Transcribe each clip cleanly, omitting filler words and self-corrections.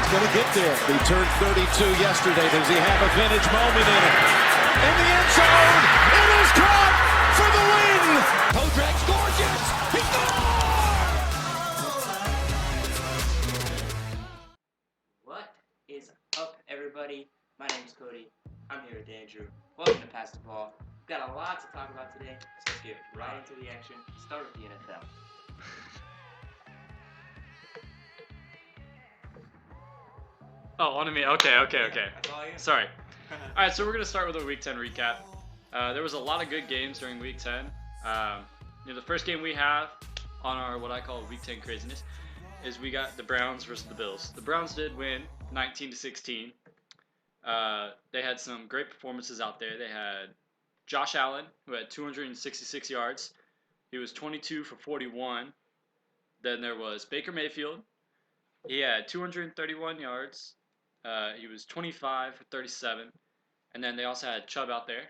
going to get there. He turned 32 yesterday. Does he have a vintage moment in it? In the end zone, it is caught for the win. Kodrak scores, yes, he scores! What is up, everybody? My name is Cody. I'm here with Andrew. Welcome to Pass the Ball. We've got a lot to talk about today, so let's get right into the action. Start with the NFL. Oh, on to me. Okay. That's all you. Sorry. All right, so we're going to start with a Week 10 recap. There was a lot of good games during Week 10. The first game we have on our what I call Week 10 craziness is we got the Browns versus the Bills. The Browns did win 19-16. They had some great performances out there. They had Josh Allen, who had 266 yards. He was 22 for 41. Then there was Baker Mayfield. He had 231 yards. He was 25 for 37. And then they also had Chubb out there,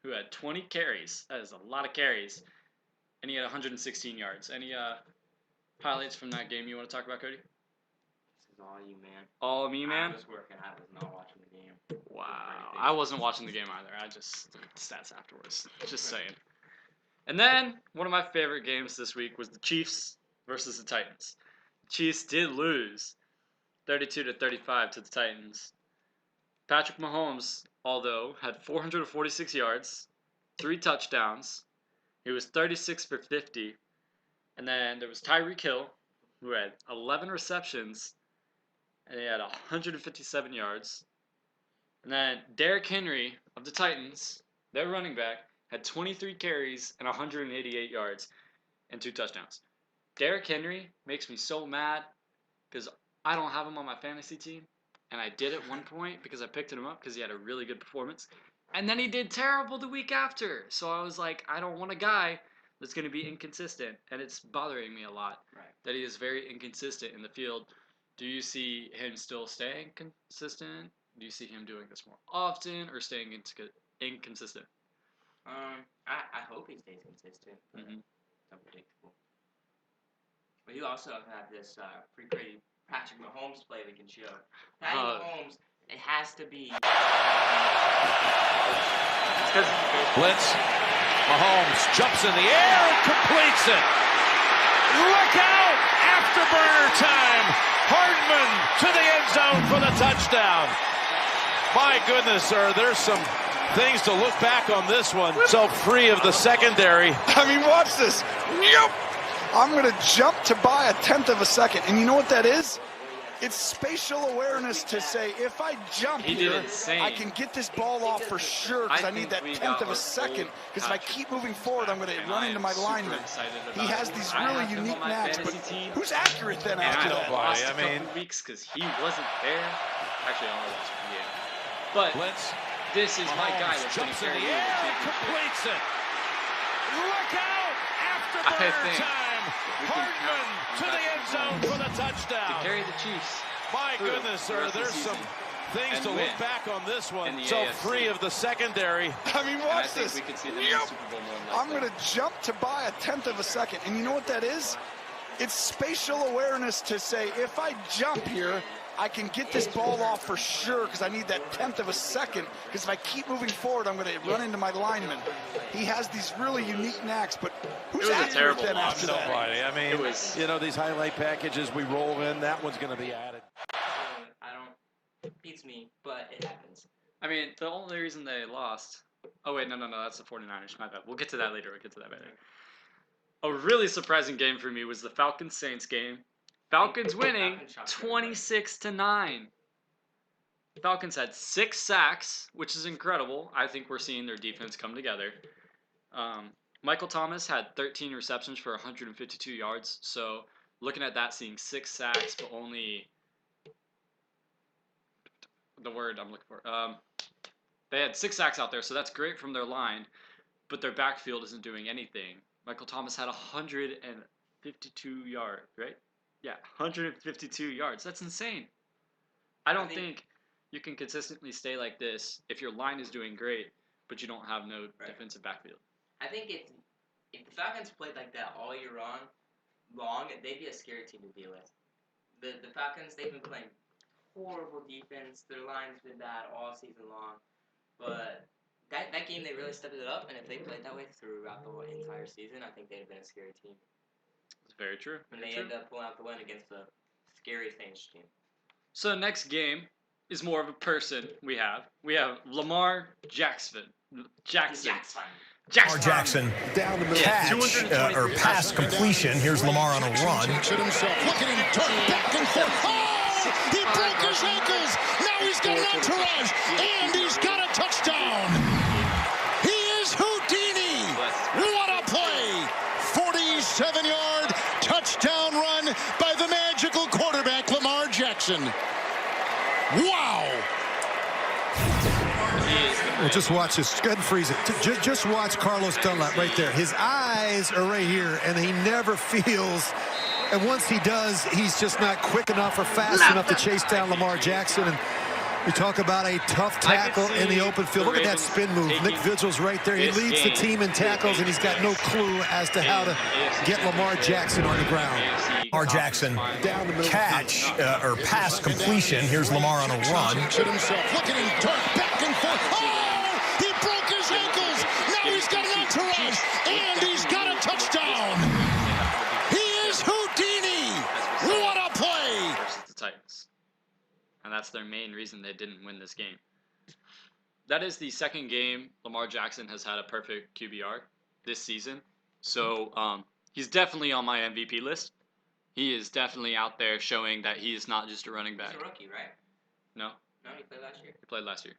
who had 20 carries. That is a lot of carries. And he had 116 yards. Any highlights from that game you want to talk about, Cody? This is all you, man. All me, man? I was working. I was not watching the game. Wow. I wasn't watching the game either. I just looked at the stats afterwards. Just saying. And then, one of my favorite games this week was the Chiefs versus the Titans. The Chiefs did lose 32-35 to the Titans. Patrick Mahomes, although, had 446 yards, 3 touchdowns. He was 36 for 50. And then there was Tyreek Hill, who had 11 receptions, and he had 157 yards. And then Derrick Henry of the Titans, their running back, had 23 carries and 188 yards and 2 touchdowns. Derrick Henry makes me so mad because I don't have him on my fantasy team. And I did at one point because I picked him up because he had a really good performance. And then he did terrible the week after. So I was like, I don't want a guy that's going to be inconsistent. And it's bothering me a lot that he is very inconsistent in the field. Do you see him still staying consistent? Do you see him doing this more often or staying inconsistent? I hope he stays consistent. Mm-hmm. It's unpredictable. But you also have this pretty crazy Patrick Mahomes play we can show. Patty Mahomes, it has to be. Blitz. Mahomes jumps in the air and completes it. Look out! Afterburner time. Hardman to the end zone for the touchdown. My goodness, sir, there's some things to look back on this one. So free of the secondary. I mean, watch this. Yep. I'm going to jump to buy a tenth of a second. And you know what that is? It's spatial awareness to say, if I jump here, I can get this ball off for sure because I need that tenth of a second. Because if I keep moving forward, I'm going to run into my lineman. He has these really unique knacks, but who's accurate then after that? I mean, weeks because he wasn't there. Actually, I only watched the game. But this is my guy that's going to carry you. Completes it. Look out! Afterburner time. Hardman to the end zone for the touchdown. To carry the Chiefs. My goodness, sir, there's some things to look back on this one. So free of the secondary. I mean, watch this. We could see them in the Super Bowl more I'm going to jump to buy a tenth of a second. And you know what that is? It's spatial awareness to say, if I jump here, I can get this ball off for sure because I need that tenth of a second. Because if I keep moving forward, I'm going to run into my lineman. He has these really unique knacks, but who's accurate then after that? Nobody. I mean, these highlight packages we roll in, that one's going to be added. It beats me, but it happens. I mean, the only reason they lost. Oh, wait, no, that's the 49ers. My bad. We'll get to that later. A really surprising game for me was the Falcons-Saints game. Falcons winning 26-9. Falcons had 6 sacks, which is incredible. I think we're seeing their defense come together. Michael Thomas had 13 receptions for 152 yards. So looking at that, seeing 6 sacks, but only the word I'm looking for. They had 6 sacks out there, so that's great from their line, but their backfield isn't doing anything. Michael Thomas had 152 yards, right? Yeah, 152 yards. That's insane. I don't think you can consistently stay like this if your line is doing great, but you don't have no defensive backfield. I think if the Falcons played like that all year long, they'd be a scary team to deal with. The Falcons, they've been playing horrible defense. Their line's been bad all season long. But that game, they really stepped it up. And if they played that way throughout the entire season, I think they'd have been a scary team. It's very true. And they ended up pulling out the win against the scary Saints team. So the next game is more of a person we have. We have Lamar Jackson. Lamar Jackson down the middle. Catch or pass completion. Here's Lamar on a run. Himself. Look at him turn back and forth. Oh! He broke his ankles. Now he's got an entourage. And he's got a touchdown. He is Houdini. What a play. 47-yard touchdown run by the magical quarterback, Lamar Jackson. Wow. Well, just watch this. Go ahead and freeze it. Just watch Carlos Dunlap right there. His eyes are right here, and he never feels. And once he does, he's just not quick enough or fast enough to chase down Lamar Jackson. And we talk about a tough tackle in the open field. Look at that spin move. Nick Vigil's right there. He leads the team in tackles, and he's got no clue as to how to get Lamar Jackson on the ground. Lamar Jackson down the middle. Catch or pass completion. Here's Lamar on a run. Himself. Look at him turn back and forth. Oh! He broke his ankles. Now he's got an entourage. And he's got a touchdown. He is Houdini. What a play. Versus the Titans. And that's their main reason they didn't win this game. That is the second game Lamar Jackson has had a perfect QBR this season. So he's definitely on my MVP list. He is definitely out there showing that he is not just a running back. He's a rookie, right? No. No, he played last year. He played last year.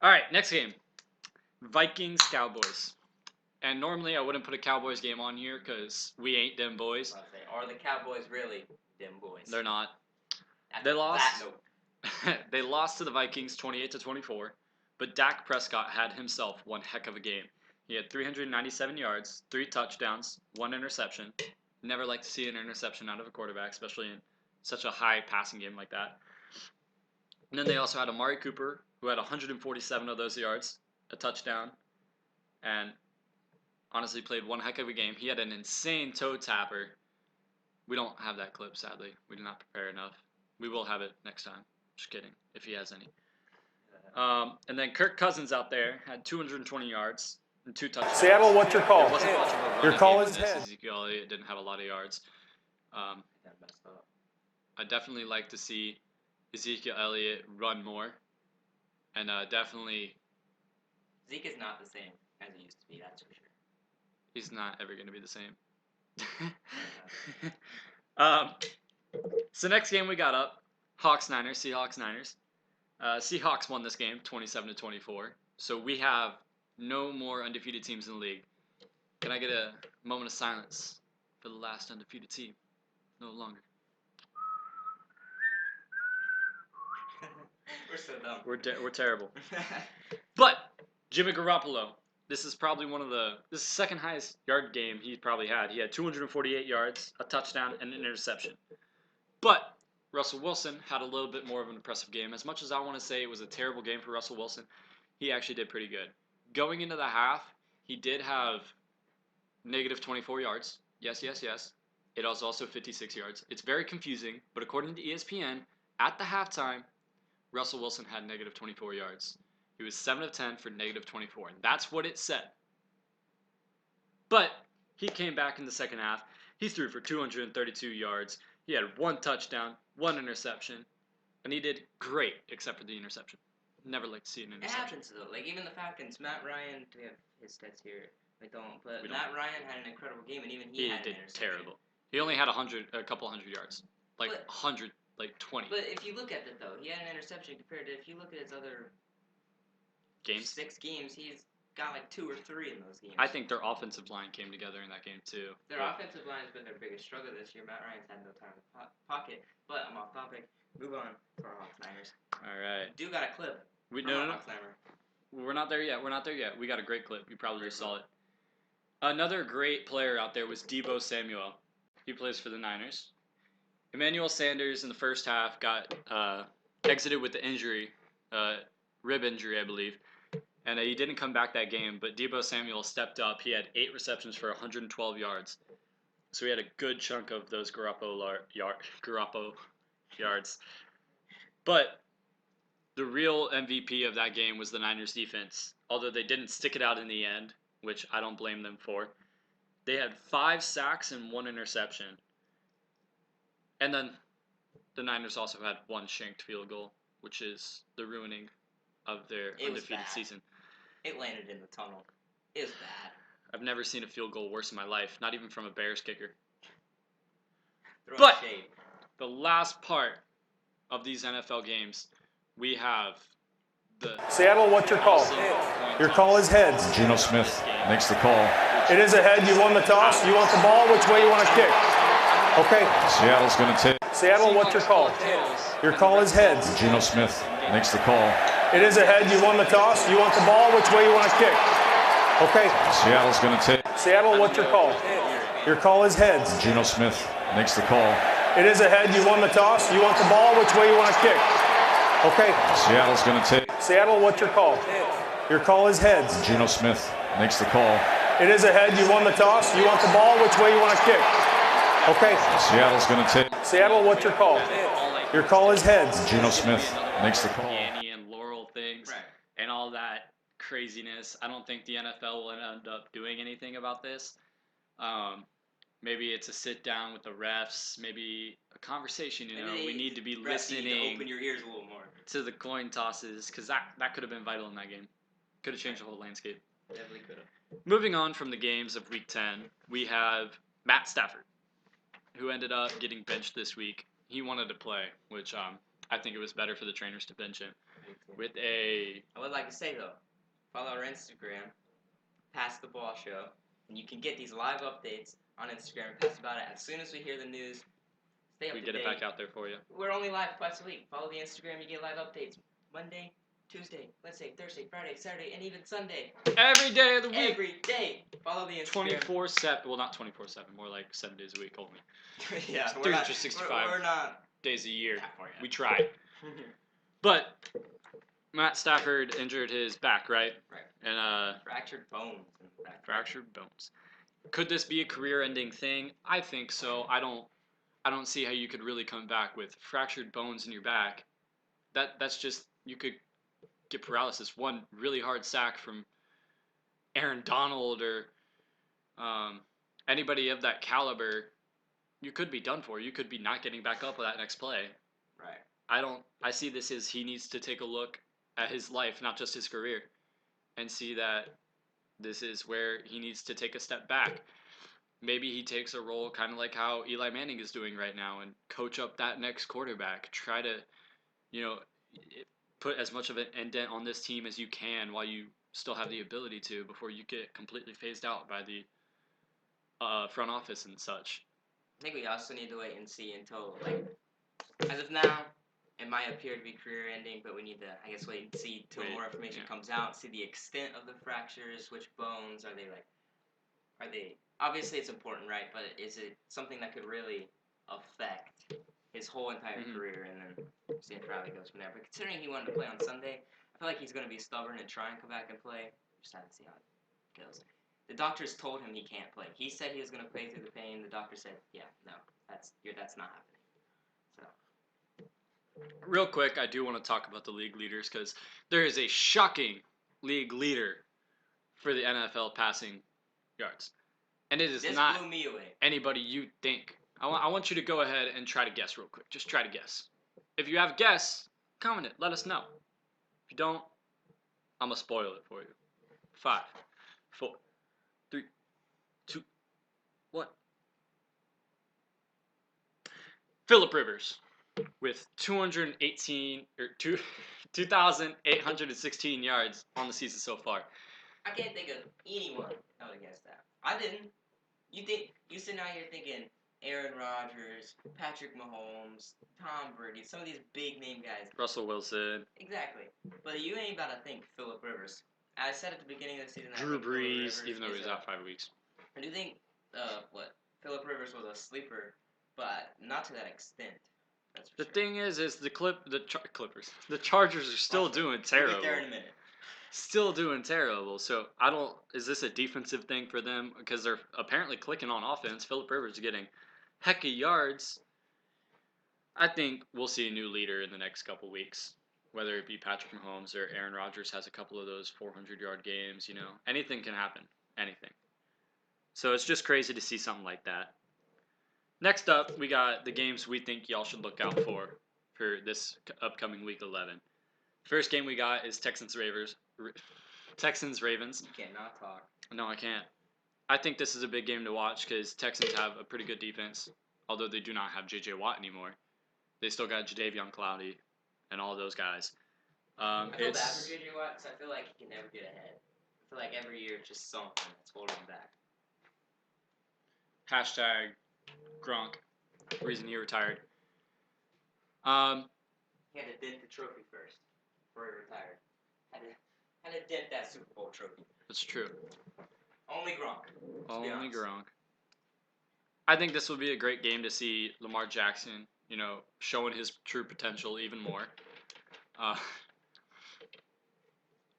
All right, next game. Vikings-Cowboys. And normally I wouldn't put a Cowboys game on here because we ain't them boys. Are the Cowboys really them boys? They're not. That's They lost. that note. They lost to the Vikings 28-24, but Dak Prescott had himself one heck of a game. He had 397 yards, 3 touchdowns, 1 interception. Never like to see an interception out of a quarterback, especially in such a high passing game like that. And then they also had Amari Cooper, who had 147 of those yards, a touchdown, and honestly played one heck of a game. He had an insane toe tapper. We don't have that clip, sadly. We did not prepare enough. We will have it next time. Just kidding, if he has any. And then Kirk Cousins out there had 220 yards and 2 touchdowns. Seattle, what's your call? It wasn't much of a running Your call game is in this. head. Ezekiel Elliott didn't have a lot of yards. I definitely like to see Ezekiel Elliott run more. And definitely... Zeke is not the same as he used to be, that's for sure. He's not ever going to be the same. So next game we got up, Hawks-Niners, Seahawks-Niners. Seahawks won this game 27-24. So we have no more undefeated teams in the league. Can I get a moment of silence for the last undefeated team? No longer. We're so dumb. We're terrible. But Jimmy Garoppolo, this is probably this is the second highest yard game he probably had. He had 248 yards, a touchdown, and an interception. But Russell Wilson had a little bit more of an impressive game. As much as I want to say it was a terrible game for Russell Wilson, he actually did pretty good. Going into the half, he did have negative 24 yards. Yes. It was also 56 yards. It's very confusing, but according to ESPN, at the halftime, Russell Wilson had negative 24 yards. He was 7 of 10 for negative 24, and that's what it said. But he came back in the second half. He threw for 232 yards. He had 1 touchdown, 1 interception, and he did great except for the interception. Never like to see an It interception. happens though. Like even the Falcons, Matt Ryan. Do we have his stats here? We don't. But Matt Ryan had an incredible game, and even he had did an interception. terrible. He only had a couple hundred yards, like But- 100, like 20 But if you look at it though, he had an interception compared to if you look at his other games. 6 games, he's got like 2 or 3 in those games. I think their offensive line came together in that game too. Their offensive line has been their biggest struggle this year. Matt Ryan's had no time in the pocket. But I'm off topic. Move on for our Hawks-Niners. All right. Do got a clip. No. Hawks-Niner. We're not there yet. We got a great clip. You probably just saw it. Another great player out there was Deebo Samuel. He plays for the Niners. Emmanuel Sanders in the first half got exited with the injury, rib injury, I believe. And he didn't come back that game, but Deebo Samuel stepped up. He had 8 receptions for 112 yards. So he had a good chunk of those Garoppolo yards. But the real MVP of that game was the Niners defense. Although they didn't stick it out in the end, which I don't blame them for. They had 5 sacks and 1 interception. And then the Niners also had 1 shanked field goal, which is the ruining of their undefeated season. It landed in the tunnel. It was bad. I've never seen a field goal worse in my life, not even from a Bears kicker. Throwing shade. The last part of these NFL games, we have the Seattle, what's your call? Your call is heads. Geno Smith makes the call. It is a head. You won the toss. You want the ball. Which way you want to kick? Okay. Seattle's going to take. Seattle, what's your call? Your call is heads. Geno Smith makes the call. It is a head. You won the toss. You want the ball. Which way you want to kick? Okay. Seattle's going to take. Seattle, what's your call? Your call is heads. Geno Smith makes the call. It is a head. You won the toss. You want the ball. Which way you want to kick? Okay. Seattle's going to take. Seattle, what's your call? Your call is heads. Geno Smith makes the call. It is a head. You won the toss. You want the ball. Which way you want to kick? Okay. Seattle's going to take. Seattle, what's your call? Your call is heads. Geno Smith makes the call. Yanny and Laurel things and all that craziness. I don't think the NFL will end up doing anything about this. Maybe it's a sit down with the refs. Maybe a conversation. We need to be listening. Need to open your ears a little more to the coin tosses, because that could have been vital in that game. Could have changed the whole landscape. Definitely could have. Moving on from the games of Week 10, we have Matt Stafford, who ended up getting benched this week. He wanted to play, which I think it was better for the trainers to bench him. I would like to say, though, follow our Instagram, Pass the Ball Show, and you can get these live updates on Instagram and post about it as soon as we hear the news. Stay up to date. We get it back out there for you. We're only live twice a week. Follow the Instagram, you get live updates. Monday, Tuesday, Wednesday, Thursday, Friday, Saturday, and even Sunday. Every day of the week. Every day. Follow the Instagram. 24/7. Well, not 24/7. More like 7 days a week only. Yeah, 365 we're not days a year. We try. But Matt Stafford injured his back, right? Right. And fractured bones. Fractured bones. Could this be a career-ending thing? I think so. I don't see how you could really come back with fractured bones in your back. That's just, you could get paralysis. One really hard sack from Aaron Donald or anybody of that caliber, you could be done for. You could be not getting back up with that next play. Right. I see this as he needs to take a look at his life, not just his career, and see that this is where he needs to take a step back. Maybe he takes a role kind of like how Eli Manning is doing right now and coach up that next quarterback. Try to, put as much of an indent on this team as you can while you still have the ability to before you get completely phased out by the front office and such. I think we also need to wait and see until, as of now, it might appear to be career-ending, but we need to, I guess, wait and see till more information comes out, see the extent of the fractures, which bones, are they, obviously it's important, right, but is it something that could really affect his whole entire career, and then see how it goes from there. But considering he wanted to play on Sunday, I feel like he's going to be stubborn and try and come back and play. Just have to see how it goes. The doctors told him he can't play. He said he was going to play through the pain. The doctor said, yeah, no, that's not happening. So. Real quick, I do want to talk about the league leaders because there is a shocking league leader for the NFL passing yards. And it is not blew me away. Anybody you think. I want you to go ahead and try to guess real quick. Just try to guess. If you have a guess, comment it. Let us know. If you don't, I'm going to spoil it for you. 5, 4, 3, 2, 1. Phillip Rivers with 2,816 yards on the season so far. I can't think of anyone that would guess that. I didn't. You sitting out here thinking Aaron Rodgers, Patrick Mahomes, Tom Brady, some of these big name guys. Russell Wilson. Exactly. But you ain't about to think Phillip Rivers. I said at the beginning of the season. Drew Brees, even though he was out 5 weeks. I do think Phillip Rivers was a sleeper, but not to that extent. That's for the sure. thing is the Clippers. The Chargers are still doing terrible. We'll get there in a minute. Still doing terrible. So is this a defensive thing for them? Because they're apparently clicking on offense. Phillip Rivers is getting heck of yards. I think we'll see a new leader in the next couple weeks, whether it be Patrick Mahomes or Aaron Rodgers has a couple of those 400-yard games. Anything can happen. Anything. So it's just crazy to see something like that. Next up, we got the games we think y'all should look out for this upcoming Week 11. First game we got is Texans-Ravens. You cannot talk. No, I can't. I think this is a big game to watch because Texans have a pretty good defense, although they do not have J.J. Watt anymore. They still got Jadeveon Clowney and all those guys. I feel bad for J.J. Watt because I feel like he can never get ahead. I feel like every year it's just something that's holding him back. Hashtag Gronk. Reason he retired. He had to dent the trophy first before he retired. Had to dent that Super Bowl trophy. That's true. Only Gronk. Only Gronk. I think this will be a great game to see Lamar Jackson, showing his true potential even more.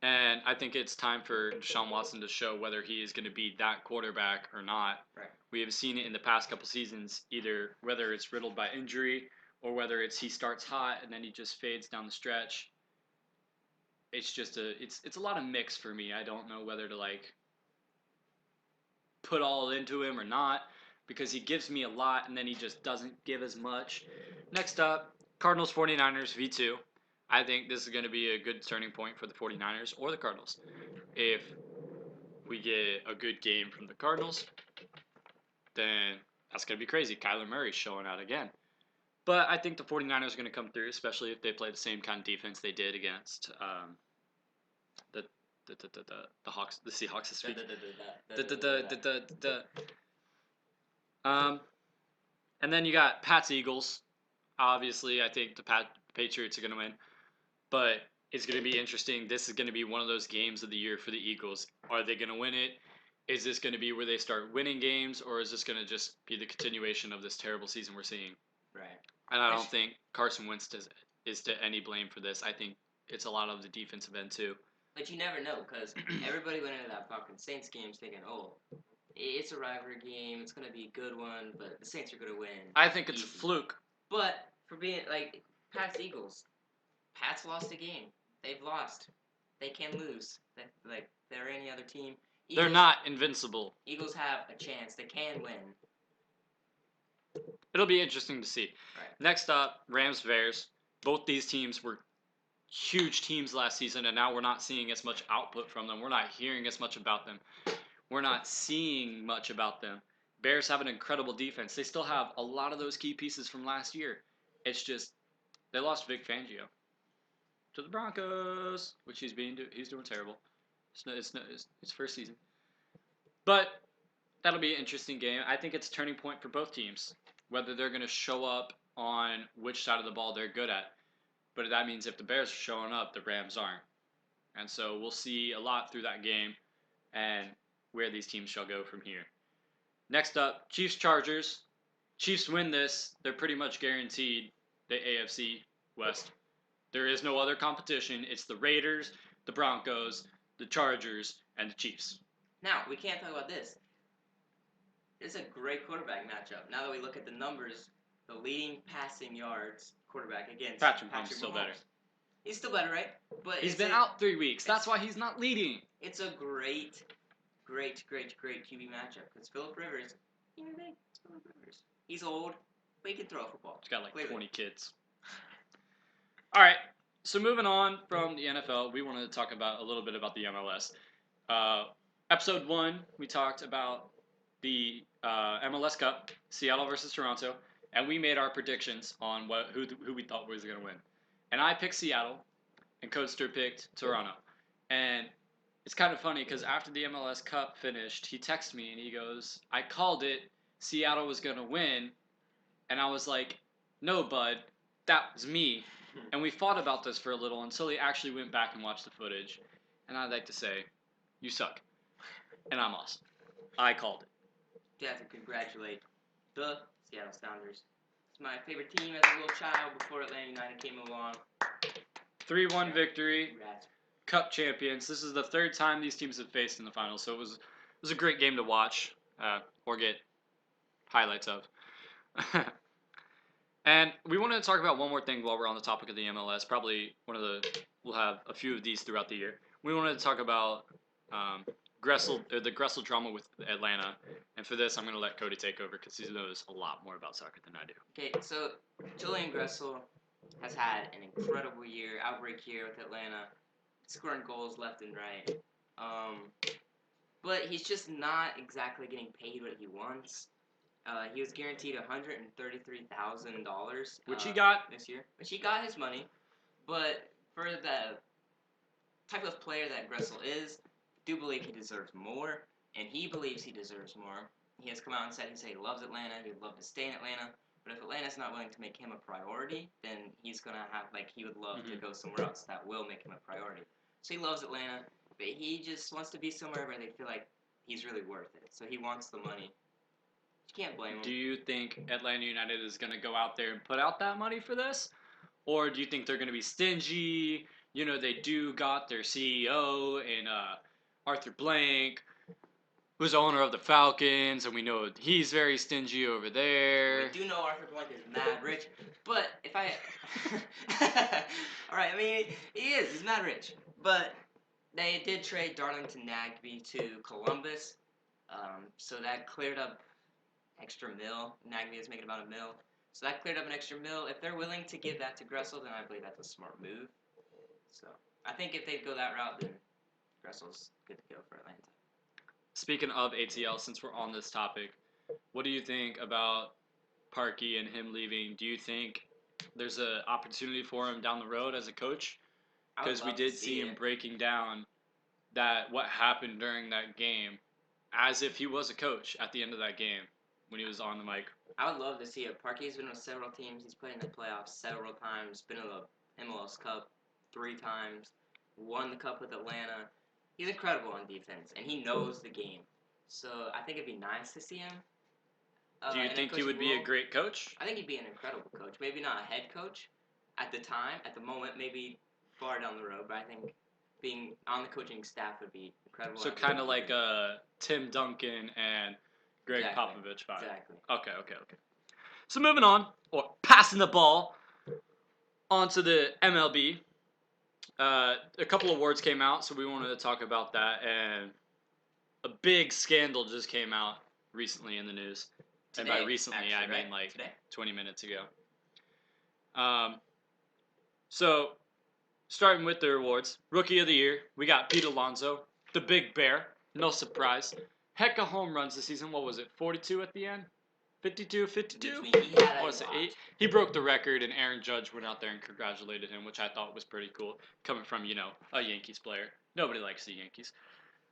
And I think it's time for Deshaun Watson to show whether he is going to be that quarterback or not. Right. We have seen it in the past couple seasons, either whether it's riddled by injury or whether it's he starts hot and then he just fades down the stretch. It's just it's a lot of mix for me. I don't know whether to put all into him or not because he gives me a lot and then he just doesn't give as much. Next up, Cardinals 49ers V2. I think this is going to be a good turning point for the 49ers or the Cardinals. If we get a good game from the Cardinals, then that's going to be crazy. Kyler Murray's showing out again. But I think the 49ers are going to come through, especially if they play the same kind of defense they did against the Hawks, the Seahawks this week. And then you got Pats Eagles. Obviously, I think the Patriots are going to win. But it's going to be interesting. This is going to be one of those games of the year for the Eagles. Are they going to win it? Is this going to be where they start winning games? Or is this going to just be the continuation of this terrible season we're seeing? Right. And I don't think Carson Wentz is to any blame for this. I think it's a lot of the defensive end, too. But you never know, because everybody went into that fucking Saints game thinking, oh, it's a rivalry game, it's going to be a good one, but the Saints are going to win. I think it's a fluke. But for being, Pats Eagles, Pats lost a game. They've lost. They can lose. They're any other team. Eagles, they're not invincible. Eagles have a chance. They can win. It'll be interesting to see. Right. Next up, Rams-Bears. Both these teams were huge teams last season, and now we're not seeing as much output from them. We're not hearing as much about them. We're not seeing much about them. Bears have an incredible defense. They still have a lot of those key pieces from last year. It's just they lost Vic Fangio to the Broncos, which he's doing terrible. It's first season. But that'll be an interesting game. I think it's a turning point for both teams, whether they're going to show up on which side of the ball they're good at. But that means if the Bears are showing up, the Rams aren't. And so we'll see a lot through that game and where these teams shall go from here. Next up, Chiefs-Chargers. Chiefs win this. They're pretty much guaranteed the AFC West. There is no other competition. It's the Raiders, the Broncos, the Chargers, and the Chiefs. Now, we can't talk about this. It's a great quarterback matchup. Now that we look at the numbers, the leading passing yards quarterback against Patrick Mahomes is still better. He's still better, right? But he's been out 3 weeks. That's why he's not leading. It's a great QB matchup. Because Phillip Rivers, it's Phillip Rivers. He's old, but he can throw a football. He's got 20 kids. All right, so moving on from the NFL, we wanted to talk about a little bit about the MLS. Episode 1, we talked about the MLS Cup, Seattle versus Toronto, and we made our predictions on who we thought was going to win. And I picked Seattle, and Codester picked Toronto. And it's kind of funny because after the MLS Cup finished, he texted me and he goes, I called it, Seattle was going to win. And I was like, no, bud, that was me. And we fought about this for a little until he actually went back and watched the footage. And I'd like to say, you suck. And I'm awesome. I called it. You have to congratulate the Seattle Sounders. It's my favorite team as a little child before Atlanta United came along. 3-1 victory. Congrats. Cup champions. This is the third time these teams have faced in the finals, so it was a great game to watch or get highlights of. And we wanted to talk about one more thing while we're on the topic of the MLS. Probably we'll have a few of these throughout the year. We wanted to talk about the Gressel drama with Atlanta. And for this, I'm going to let Cody take over because he knows a lot more about soccer than I do. Okay, so Julian Gressel has had an incredible year, outbreak year with Atlanta, scoring goals left and right. But he's just not exactly getting paid what he wants. He was guaranteed $133,000, which he got this year. Which he got his money, but for the type of player that Gressel is, I do believe he deserves more, and he believes he deserves more. He has come out and said he loves Atlanta. He would love to stay in Atlanta. But if Atlanta's not willing to make him a priority, then he's gonna have he would love to go somewhere else that will make him a priority. So he loves Atlanta, but he just wants to be somewhere where they feel like he's really worth it. So he wants the money. You can't blame him. Do you think Atlanta United is going to go out there and put out that money for this? Or do you think they're going to be stingy? You know, they do got their CEO and Arthur Blank, who's owner of the Falcons, and we know he's very stingy over there. We do know Arthur Blank is mad rich, but if I... Alright, I mean, he is. He's mad rich. But they did trade Darlington Nagbe to Columbus, so that cleared up extra mil. Nagbe is making about $1 million. So that cleared up an extra $1 million. If they're willing to give that to Gressel, then I believe that's a smart move. So I think if they go that route, then Gressel's good to go for Atlanta. Speaking of ATL, since we're on this topic, what do you think about Parkey and him leaving? Do you think there's an opportunity for him down the road as a coach? Because we did see him breaking down what happened during that game as if he was a coach at the end of that game when he was on the mic. I would love to see it. Parkey's been with several teams. He's played in the playoffs several times. Been in the MLS Cup 3 times. Won the Cup with Atlanta. He's incredible on defense, and he knows the game. So I think it'd be nice to see him. Do you think he would be a great coach? I think he'd be an incredible coach. Maybe not a head coach at the time, at the moment, maybe far down the road. But I think being on the coaching staff would be incredible. So kind of like Tim Duncan and Greg Popovich vibe. Exactly. Okay. So moving on, or passing the ball onto the MLB. A couple awards came out, so we wanted to talk about that, and a big scandal just came out recently in the news. Today, and by recently, actually, I mean right? like Today? 20 minutes ago. So, starting with the awards, Rookie of the Year, we got Pete Alonso, the Big Bear, no surprise. Heck of home runs this season. What was it, 42 at the end? 52? What was it, 8? He broke the record, and Aaron Judge went out there and congratulated him, which I thought was pretty cool, coming from, a Yankees player. Nobody likes the Yankees.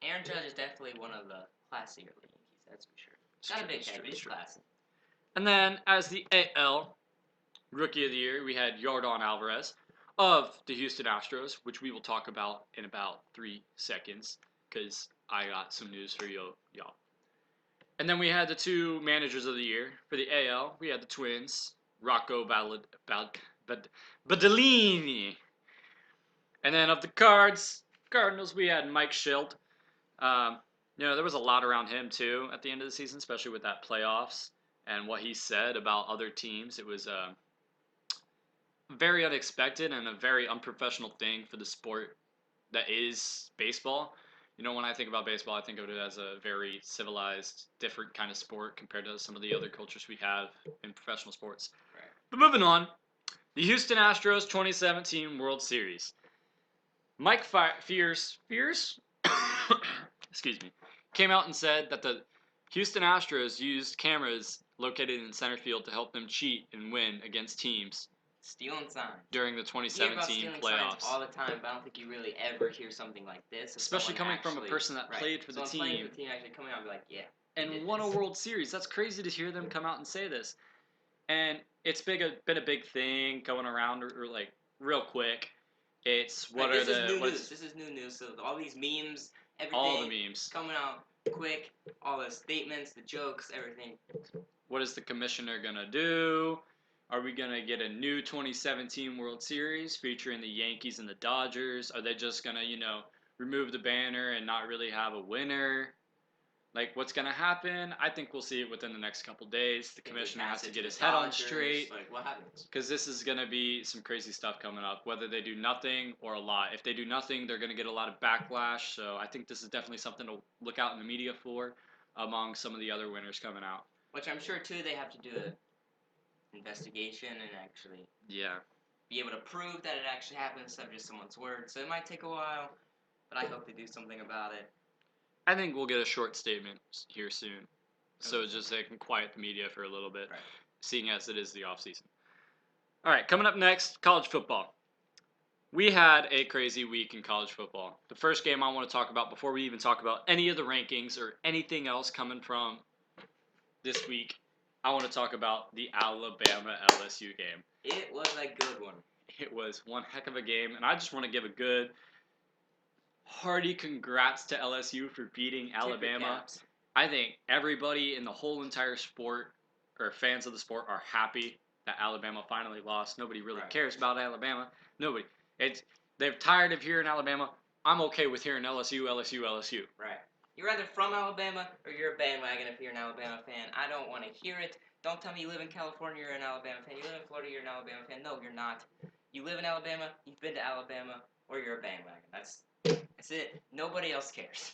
Aaron Judge is definitely one of the classier Yankees, that's for sure. Got a big head, but he's classy. And then, as the AL Rookie of the Year, we had Yordan Alvarez of the Houston Astros, which we will talk about in about 3 seconds, because I got some news for y'all. And then we had the 2 Managers of the Year. For the AL, we had the Twins, Rocco Badalini. And then of the Cardinals, we had Mike Schilt. There was a lot around him, too, at the end of the season, especially with that playoffs and what he said about other teams. It was very unexpected and a very unprofessional thing for the sport that is baseball. When I think about baseball, I think of it as a very civilized, different kind of sport compared to some of the other cultures we have in professional sports. Right. But moving on, the Houston Astros 2017 World Series. Mike Fierce, excuse me, came out and said that the Houston Astros used cameras located in center field to help them cheat and win against teams. Stealing signs. During the 2017 playoffs. All the time, but I don't think you really ever hear something like this. Especially coming from a person that played for the team. Playing for the team actually coming out and be like, yeah. And won a World Series. That's crazy to hear them come out and say this. And it's been a big thing going around, or like real quick. It's This is new news. So all these memes, everything. All the memes coming out quick. All the statements, the jokes, everything. What is the commissioner gonna do? Are we going to get a new 2017 World Series featuring the Yankees and the Dodgers? Are they just going to, remove the banner and not really have a winner? Like, what's going to happen? I think we'll see it within the next couple days. The commissioner has to get his head on straight. Like, what happens? Because this is going to be some crazy stuff coming up, whether they do nothing or a lot. If they do nothing, they're going to get a lot of backlash. So I think this is definitely something to look out in the media for among some of the other winners coming out. Which I'm sure, too, they have to do an investigation and actually be able to prove that it actually happened instead of just someone's word. So it might take a while, but I hope they do something about it. I think we'll get a short statement here soon. So just they can quiet the media for a little bit, seeing as it is the off season. All right, coming up next, college football. We had a crazy week in college football. The first game I want to talk about before we even talk about any of the rankings or anything else coming from this week, I want to talk about the Alabama-LSU game. It was a good one. It was one heck of a game, and I just want to give a good hearty congrats to LSU for beating Alabama. I think everybody in the whole entire sport, or fans of the sport, are happy that Alabama finally lost. Nobody really cares about Alabama. Nobody. They're tired of hearing Alabama. I'm okay with hearing LSU, LSU, LSU. Right. You're either from Alabama or you're a bandwagon if you're an Alabama fan. I don't want to hear it. Don't tell me you live in California, you're an Alabama fan. You live in Florida, you're an Alabama fan. No, you're not. You live in Alabama, you've been to Alabama, or you're a bandwagon. That's it. Nobody else cares.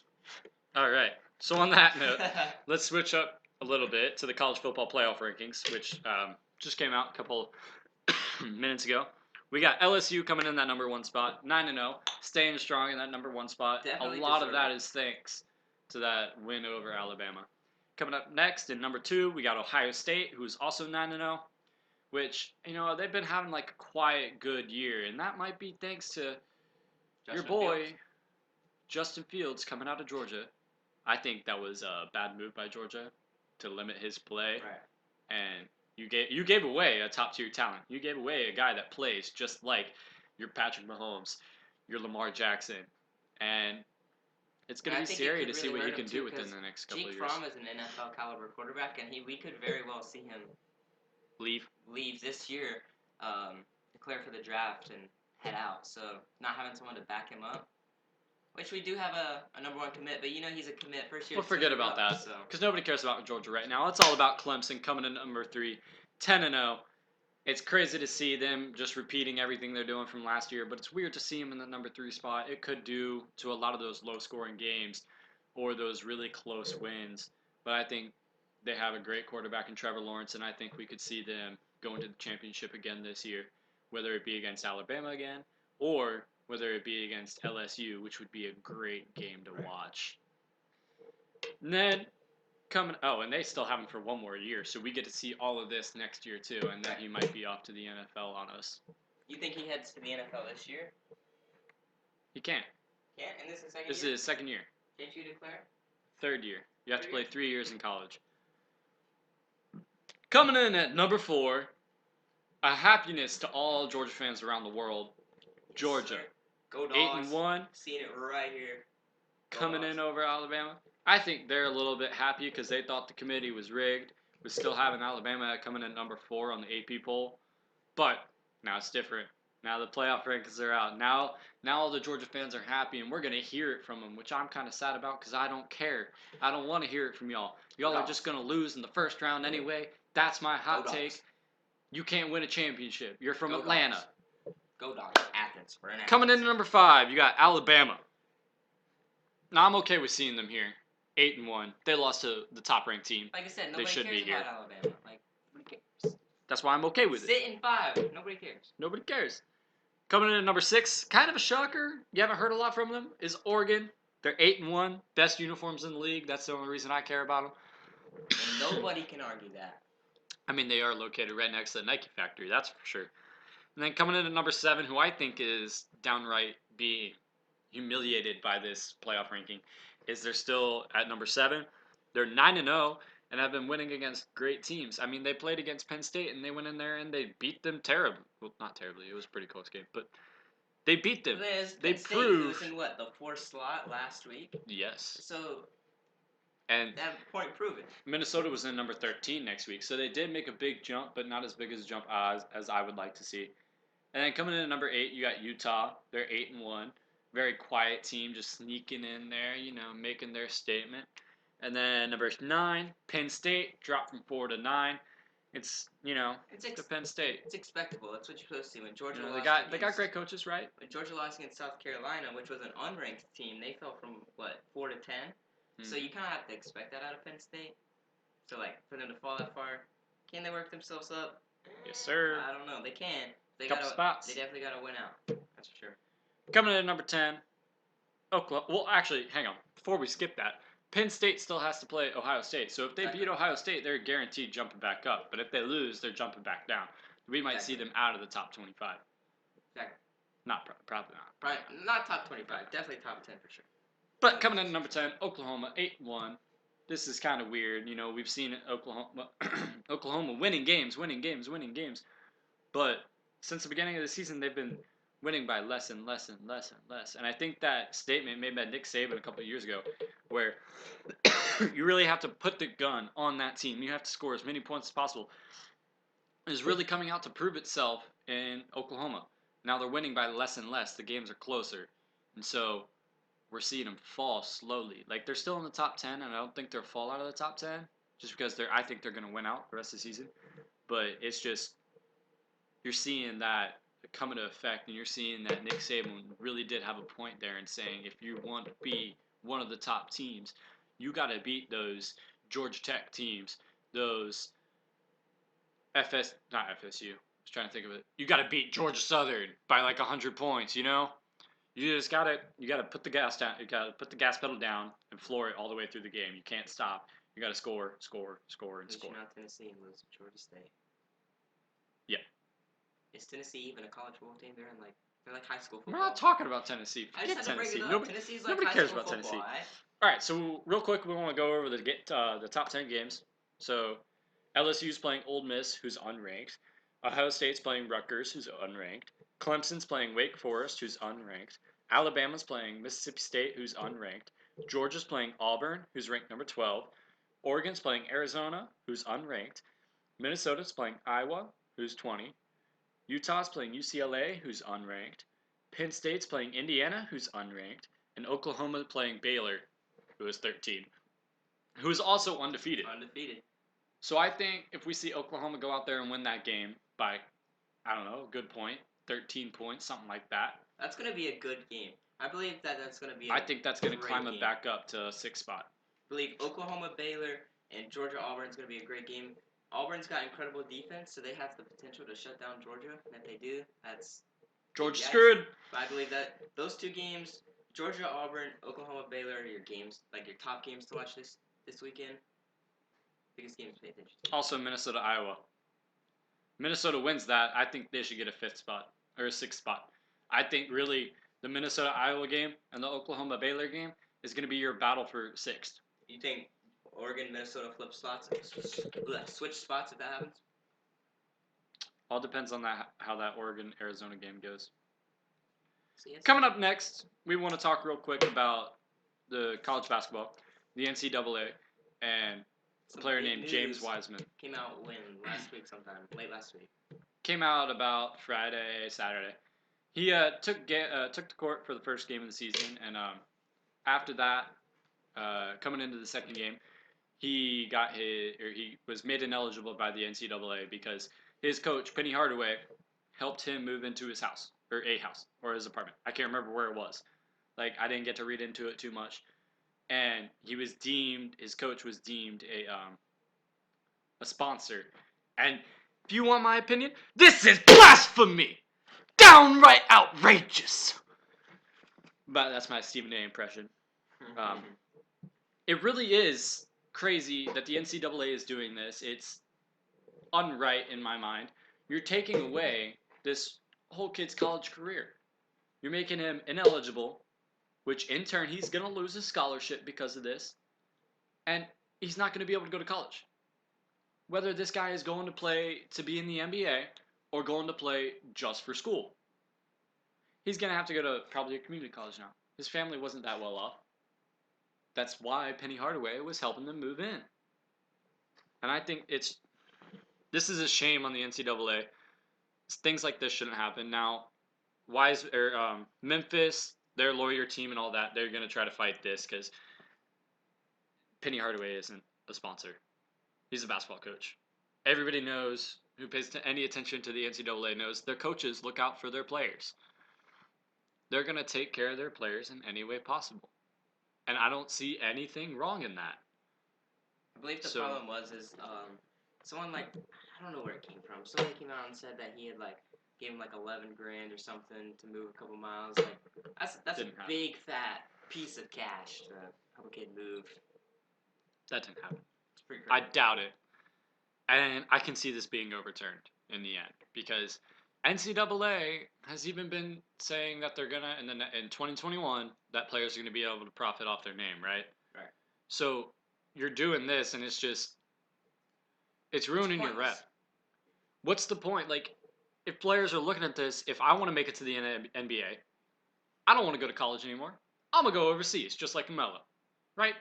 All right. So on that note, let's switch up a little bit to the college football playoff rankings, which just came out a couple minutes ago. We got LSU coming in that number 1 spot, 9-0, staying strong in that number 1 spot. Definitely a lot of that is thanks to that win over Alabama. Coming up next in number 2, we got Ohio State, who's also 9-0, which, they've been having like a quiet, good year, and that might be thanks to your boy, Justin Fields, coming out of Georgia. I think that was a bad move by Georgia to limit his play. Right. And you gave away a top-tier talent. You gave away a guy that plays just like your Patrick Mahomes, your Lamar Jackson. And it's going to be scary to see what he can do within the next couple of years. Jake Fromm is an NFL caliber quarterback, and we could very well see him leave this year, declare for the draft, and head out. So not having someone to back him up. Which we do have a number 1 commit, but he's a commit first year. We'll forget about that, because nobody cares about Georgia right now. It's all about Clemson coming in number 3, 10-0. It's crazy to see them just repeating everything they're doing from last year, but it's weird to see them in the number 3 spot. It could do to a lot of those low-scoring games or those really close wins. But I think they have a great quarterback in Trevor Lawrence, and I think we could see them going to the championship again this year, whether it be against Alabama again or whether it be against LSU, which would be a great game to watch. And then and they still have him for 1 more year, so we get to see all of this next year too, and then he might be off to the NFL on us. You think he heads to the NFL this year? He can't. Can't? And this is his second year? This is his second year. Can't you declare? 3rd year. You have to play 3 years in college. Coming in at number 4, a happiness to all Georgia fans around the world, Georgia. Go Dogs. 8-1. Seeing it right here. Coming in over Alabama. I think they're a little bit happy because they thought the committee was rigged. With still having Alabama coming in number 4 on the AP poll. But now it's different. Now the playoff rankings are out. Now all the Georgia fans are happy, and we're going to hear it from them, which I'm kind of sad about because I don't care. I don't want to hear it from y'all. Y'all are just going to lose in the first round anyway. That's my hot take. You can't win a championship. You're from Atlanta. Dogs. Go Dogs. Athens. We're in Athens. Coming in at number 5, you got Alabama. Now, I'm okay with seeing them here. 8-1. They lost to the top-ranked team. Like I said, nobody should cares be here. about Alabama. Like, nobody cares. That's why I'm okay with it. Sit in 5. Nobody cares. Nobody cares. Coming in at number 6, kind of a shocker. You haven't heard a lot from them. Is Oregon. They're 8-1. Best uniforms in the league. That's the only reason I care about them. And nobody can argue that. I mean, they are located right next to the Nike factory. That's for sure. And then coming in at number 7, who I think is downright being humiliated by this playoff ranking, is they're still at number 7. They're 9-0 and have been winning against great teams. I mean, they played against Penn State and they went in there and they beat them terribly. Well, not terribly. It was a pretty close game, but they beat them. They proved. Was in what, the 4th slot last week? Yes. So. And that point proven. Minnesota was in number 13 next week, so they did make a big jump, but not as big as a jump as I would like to see. And then coming in at number 8, you got Utah. They're 8-1. Very quiet team, just sneaking in there, making their statement. And then number 9, Penn State dropped from 4 to 9. It's the Penn State. It's expectable. That's what you're supposed to see. When Georgia They lost got great coaches, right? When Georgia lost against South Carolina, which was an unranked team, they fell from 4 to 10. So you kind of have to expect that out of Penn State. So for them to fall that far, can they work themselves up? Yes, sir. I don't know. They can. Couple spots. They definitely got to win out. That's for sure. Coming in at number 10, Oklahoma. Well, actually, hang on. Before we skip that, Penn State still has to play Ohio State. So if they beat Ohio State, they're guaranteed jumping back up. But if they lose, they're jumping back down. We might see them out of the top 25. Exactly. Probably not. Probably not top 25. Definitely top 10 for sure. But coming in at number 10, Oklahoma, 8-1. This is kind of weird. We've seen Oklahoma winning games. But since the beginning of the season, they've been winning by less and less and less and less. And I think that statement made by Nick Saban a couple of years ago, where you really have to put the gun on that team. You have to score as many points as possible, is really coming out to prove itself in Oklahoma. Now they're winning by less and less. The games are closer. And so we're seeing them fall slowly. They're still in the top 10, and I don't think they'll fall out of the top 10 just because I think they're going to win out the rest of the season. But it's just, you're seeing that come into effect, and you're seeing that Nick Saban really did have a point there in saying if you want to be one of the top teams, you got to beat those Georgia Tech teams, those not FSU. I was trying to think of it. You got to beat Georgia Southern by 100 points, You just got to put the gas down. You got to put the gas pedal down and floor it all the way through the game. You can't stop. You got to score, and score. Not Tennessee and lose to Georgia State. Yeah. Is Tennessee even a college football team? They're high school football. We're not talking about Tennessee. Forget Tennessee. Nobody cares about Tennessee. All right, so real quick, we want to go over the top 10 games. So LSU's playing Ole Miss, who's unranked. Ohio State's playing Rutgers, who's unranked. Clemson's playing Wake Forest, who's unranked. Alabama's playing Mississippi State, who's unranked. Georgia's playing Auburn, who's ranked number 12. Oregon's playing Arizona, who's unranked. Minnesota's playing Iowa, who's 20. Utah's playing UCLA, who's unranked. Penn State's playing Indiana, who's unranked. And Oklahoma playing Baylor, who is 13, who is also undefeated. So I think if we see Oklahoma go out there and win that game by, I don't know, a good point, 13 points, something like that. That's going to be a good game. I believe that's going to be I think that's going to climb it back up to a 6th spot. I believe Oklahoma, Baylor, and Georgia, Auburn is going to be a great game. Auburn's got incredible defense, so they have the potential to shut down Georgia. And if they do, that's Georgia's screwed. But I believe that those two games, Georgia, Auburn, Oklahoma, Baylor, are your games, your top games to watch this weekend. Biggest games to pay attention to. Also, Minnesota, Iowa. Minnesota wins that. I think they should get a 5th spot or a 6th spot. I think really the Minnesota, Iowa game and the Oklahoma, Baylor game is going to be your battle for 6th. You think Oregon, Minnesota flip spots, switch spots if that happens? All depends on how that Oregon, Arizona game goes. So yes. Coming up next, we want to talk real quick about the college basketball, the NCAA, and a player named James Wiseman. Came out late last week. Came out about Friday, Saturday. He took the court for the first game of the season, and after that, coming into the second game, he was made ineligible by the NCAA because his coach Penny Hardaway helped him move into his house or his apartment. I can't remember where it was. I didn't get to read into it too much. And his coach was deemed a sponsor. And if you want my opinion, this is blasphemy! Downright outrageous! But that's my Stephen A. impression. It really is crazy that the NCAA is doing this. It's unright in my mind. You're taking away this whole kid's college career. You're making him ineligible, which in turn he's going to lose his scholarship because of this, and he's not going to be able to go to college. Whether this guy is going to play to be in the NBA or going to play just for school. He's going to have to go to probably a community college now. His family wasn't that well off. That's why Penny Hardaway was helping them move in. And I think this is a shame on the NCAA. Things like this shouldn't happen. Now, Memphis, their lawyer team and all that, they're going to try to fight this because Penny Hardaway isn't a sponsor. He's a basketball coach. Everybody knows, who pays any attention to the NCAA knows, their coaches look out for their players. They're going to take care of their players in any way possible. And I don't see anything wrong in that. I believe the problem is someone like, I don't know where it came from. Someone came out and said that he had gave him like 11 grand or something to move a couple miles. Like that's a big fat piece of cash to help a kid move. That didn't happen. It's pretty crazy. I doubt it. And I can see this being overturned in the end because NCAA has even been saying that they're gonna in 2021 that players are gonna be able to profit off their name, right? Right. So you're doing this, and it's ruining your rep. What's the point? Like, if players are looking at this, if I want to make it to the NBA, I don't want to go to college anymore. I'm gonna go overseas, just like Melo, right?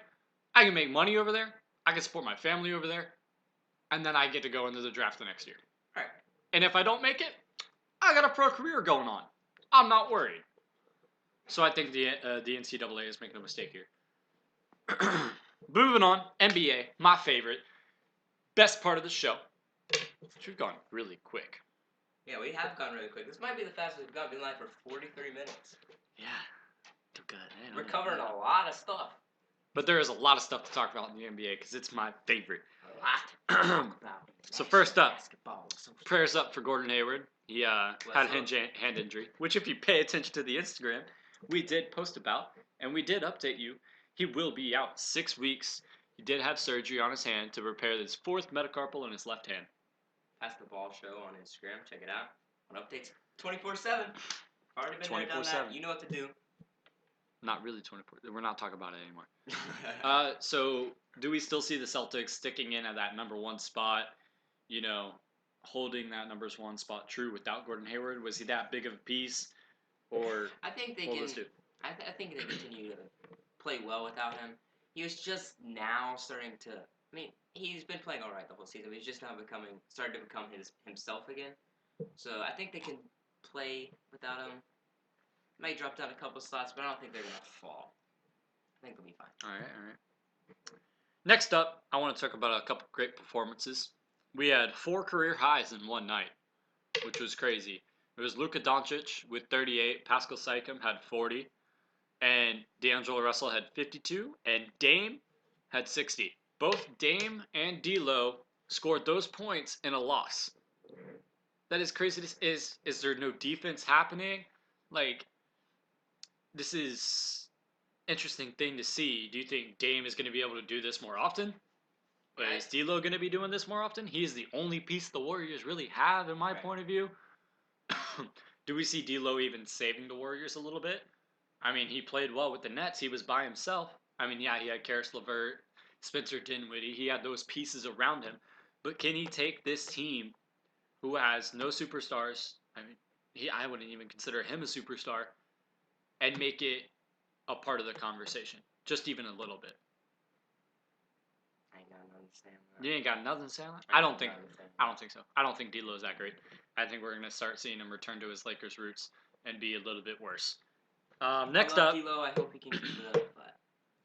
I can make money over there. I can support my family over there, and then I get to go into the draft the next year. Right. And if I don't make it, I got a pro career going on. I'm not worried. So I think the NCAA is making a mistake here. Moving on, NBA, my favorite, best part of the show. We've gone really quick. Yeah, we have gone really quick. This might be the fastest we've gone. We've been live for 43 minutes. Yeah, too good. We're covering a lot of stuff. But there is a lot of stuff to talk about in the NBA because it's my favorite. A lot to talk about. So first up, Basketball. prayers up for Gordon Hayward. He had a hand injury, which if you pay attention to the Instagram, we did post about, and we did update you. He will be out 6 weeks. He did have surgery on his hand to repair his fourth metacarpal in his left hand. Pass the Ball Show on Instagram. Check it out. On updates 24/7. Already been there, done that. You know what to do. Not really 24. We're not talking about it anymore. So do we still see the Celtics sticking in at that number one spot? You know, holding that number one spot true without Gordon Hayward? Was he that big of a piece? Or I think they can. I think they continue to play well without him. He was just now starting to. I mean, he's been playing all right the whole season. But he's just now starting to become himself again. So I think they can play without him. Might drop down a couple slots, but I don't think they're gonna fall. I think they'll be fine. All right. Next up, I want to talk about a couple great performances. We had 4 career highs in one night, which was crazy. It was Luka Doncic with 38, Pascal Siakam had 40, and D'Angelo Russell had 52, and Dame had 60. Both Dame and D'Lo scored those points in a loss. That is crazy. Is there no defense happening? Like, this is interesting thing to see. Do you think Dame is going to be able to do this more often? Or is D'Lo going to be doing this more often? He is the only piece the Warriors really have, in my point of view. Do we see D'Lo even saving the Warriors a little bit? I mean, he played well with the Nets. He was by himself. I mean, yeah, he had Karis LeVert, Spencer Dinwiddie. He had those pieces around him. But can he take this team who has no superstars? I mean, I wouldn't even consider him a superstar, and make it a part of the conversation, just even a little bit. I ain't got nothing to say on that. You ain't got nothing to say on that? I don't think so. I don't think D'Lo is that great. I think we're gonna start seeing him return to his Lakers roots and be a little bit worse. Next up, D'Lo, I hope he can keep it up.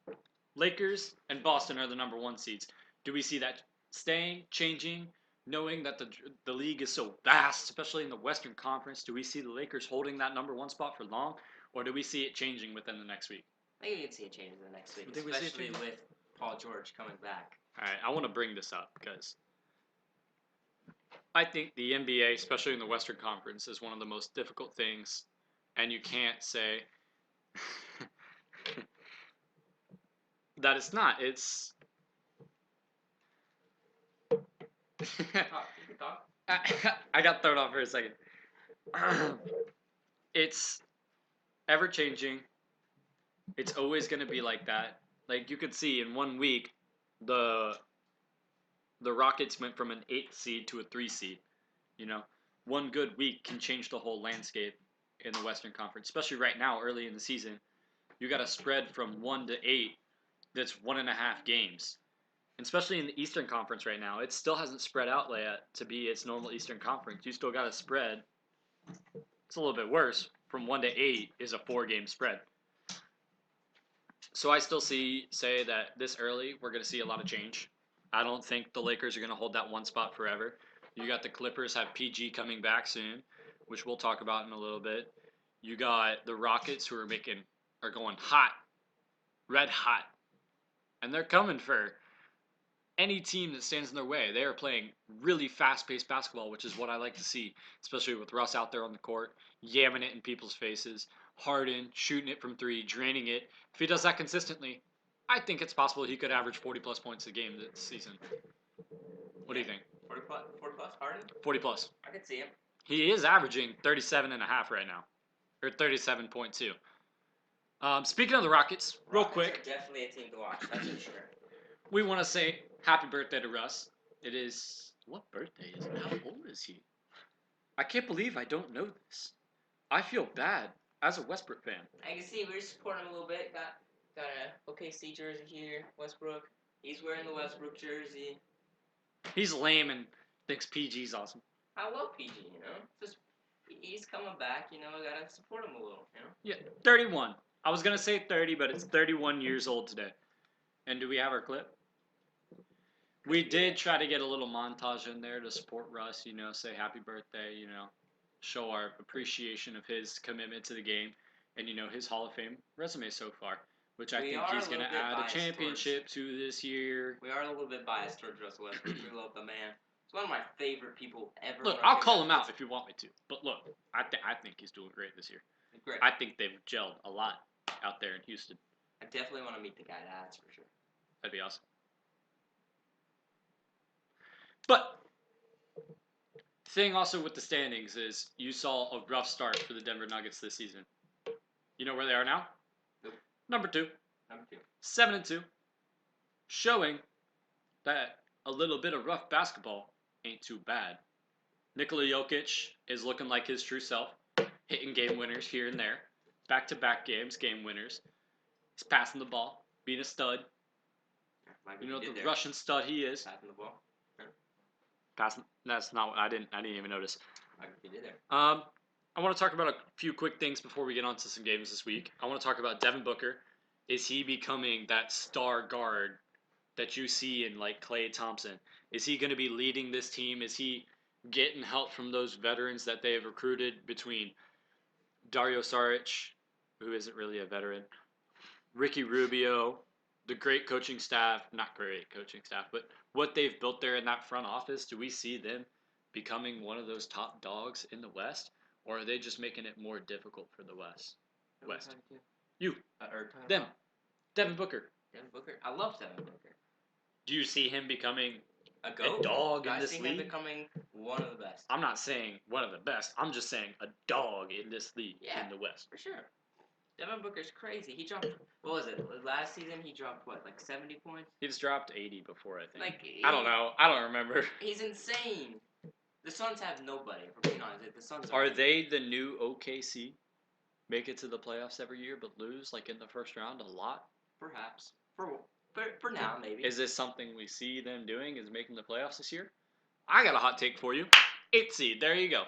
But Lakers and Boston are the number 1 seeds. Do we see that staying, changing, knowing that the league is so vast, especially in the Western Conference? Do we see the Lakers holding that number 1 spot for long? Or do we see it changing within the next week? I think we can see it changing the next week, especially with Paul George coming back. All right, I want to bring this up because I think the NBA, especially in the Western Conference, is one of the most difficult things, and you can't say that it's not. It's I got thrown off for a second. It's ever changing. It's always going to be like that. Like you could see in 1 week, the Rockets went from an 8th seed to a 3 seed. You know, 1 good week can change the whole landscape in the Western Conference, especially right now, early in the season. You got a spread from 1 to 8 that's 1.5 games. And especially in the Eastern Conference right now, it still hasn't spread out yet to be its normal Eastern Conference. You still got a spread. It's a little bit worse. From 1 to 8 is a 4-game spread. So I still say that this early we're going to see a lot of change. I don't think the Lakers are going to hold that one spot forever. You got the Clippers have PG coming back soon, which we'll talk about in a little bit. You got the Rockets who are going hot, red hot, and they're coming for any team that stands in their way. They are playing really fast-paced basketball, which is what I like to see, especially with Russ out there on the court, yamming it in people's faces, Harden shooting it from three, draining it. If he does that consistently, I think it's possible he could average 40-plus points a game this season. What do you think? 40 plus Harden? 40-plus. I could see him. He is averaging 37.5 right now, or 37.2. Speaking of the Rockets, real quick. Are definitely a team to watch, that's for sure. We want to say happy birthday to Russ. It is... What birthday is it? How old is he? I can't believe I don't know this. I feel bad as a Westbrook fan. I can see we're supporting him a little bit. Got a OKC jersey here, Westbrook. He's wearing the Westbrook jersey. He's lame and thinks PG's awesome. I love PG, you know? Just he's coming back, you know, gotta support him a little, you know? Yeah, 31. I was gonna say 30, but it's 31 years old today. And do we have our clip? We did try to get a little montage in there to support Russ, you know, say happy birthday, you know, show our appreciation of his commitment to the game and, you know, his Hall of Fame resume so far, which I think he's going to add a championship to this year. We are a little bit biased towards Russell Westbrook. We love the man. He's one of my favorite people ever. Look, I'll call him out if you want me to. But look, I think he's doing great this year. Great. I think they've gelled a lot out there in Houston. I definitely want to meet the guy, that's for sure. That'd be awesome. But thing also with the standings is you saw a rough start for the Denver Nuggets this season. You know where they are now? Nope. Number 2. Number 2. 7-2. Showing that a little bit of rough basketball ain't too bad. Nikola Jokic is looking like his true self, hitting game winners here and there. Back-to-back games, game winners. He's passing the ball, being a stud. You know the Russian stud he is. Passing the ball. Passing. That's not what I didn't even notice. You did there. I want to talk about a few quick things before we get on to some games this week. I want to talk about Devin Booker. Is he becoming that star guard that you see in like Klay Thompson? Is he going to be leading this team? Is he getting help from those veterans that they have recruited between Dario Saric, who isn't really a veteran, Ricky Rubio, the great coaching staff, not great coaching staff, but what they've built there in that front office? Do we see them becoming one of those top dogs in the West? Or are they just making it more difficult for the West? You. Them. Devin Booker. Devin Booker. I love Devin Booker. Do you see him becoming a dog in this league? I see him becoming one of the best. I'm not saying one of the best. I'm just saying a dog in this league in the West. For sure. Devin Booker's crazy. He dropped, what was it? Last season he dropped, what, like 70 points? He's dropped 80 before, I think. Like, I don't know. I don't remember. He's insane. The Suns have nobody, for being honest. The Suns are they the new OKC? Make it to the playoffs every year but lose, like in the first round, a lot? Perhaps. For now, maybe. Is this something we see them doing, is making the playoffs this year? I got a hot take for you. 8 seed. There you go.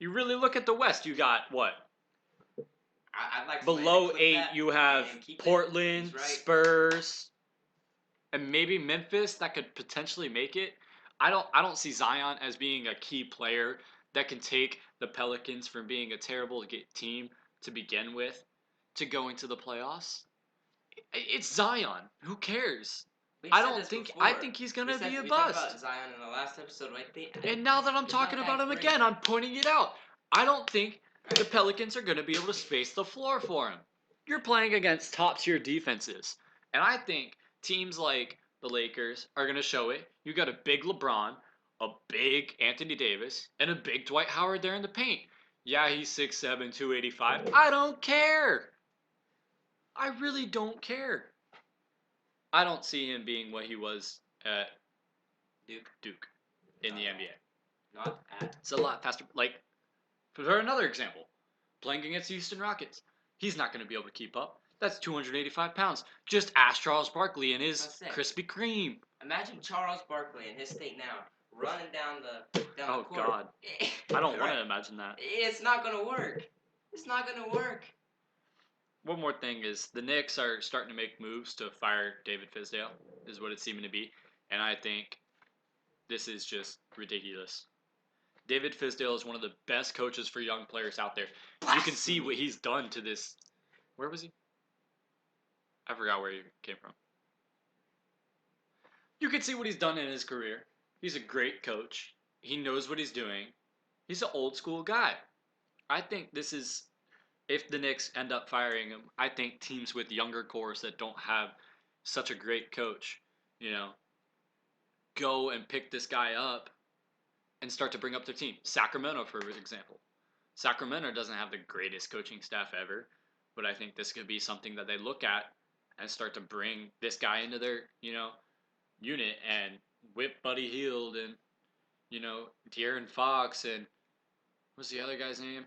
You really look at the West, you got, what? I'd like below 8, you have Portland, Spurs, and maybe Memphis that could potentially make it. I don't see Zion as being a key player that can take the Pelicans from being a terrible team to begin with to going to the playoffs. It's Zion. Who cares? I think he's gonna be a bust. We talked about Zion in the last episode, right? And now that I'm talking about him again, I'm pointing it out. I don't think the Pelicans are going to be able to space the floor for him. You're playing against top-tier defenses. And I think teams like the Lakers are going to show it. You got a big LeBron, a big Anthony Davis, and a big Dwight Howard there in the paint. Yeah, he's 6'7", 285. I don't care. I really don't care. I don't see him being what he was at Duke in the NBA. Not at. It's a lot faster. Like, for another example, playing against the Houston Rockets, he's not going to be able to keep up. That's 285 pounds. Just ask Charles Barkley and his Krispy Kreme. Imagine Charles Barkley in his state now, running down the court. Oh, God. I don't want to imagine that. It's not going to work. It's not going to work. one more thing is the Knicks are starting to make moves to fire David Fizdale, is what it's seeming to be. And I think this is just ridiculous. David Fizdale is one of the best coaches for young players out there. You can see what he's done to this. Where was he? I forgot where he came from. You can see what he's done in his career. He's a great coach. He knows what he's doing. He's an old school guy. I think this is, if the Knicks end up firing him, I think teams with younger cores that don't have such a great coach, go and pick this guy up and start to bring up their team. Sacramento, for example. Sacramento doesn't have the greatest coaching staff ever, but I think this could be something that they look at and start to bring this guy into their, unit and whip Buddy Hield and, De'Aaron Fox and what's the other guy's name?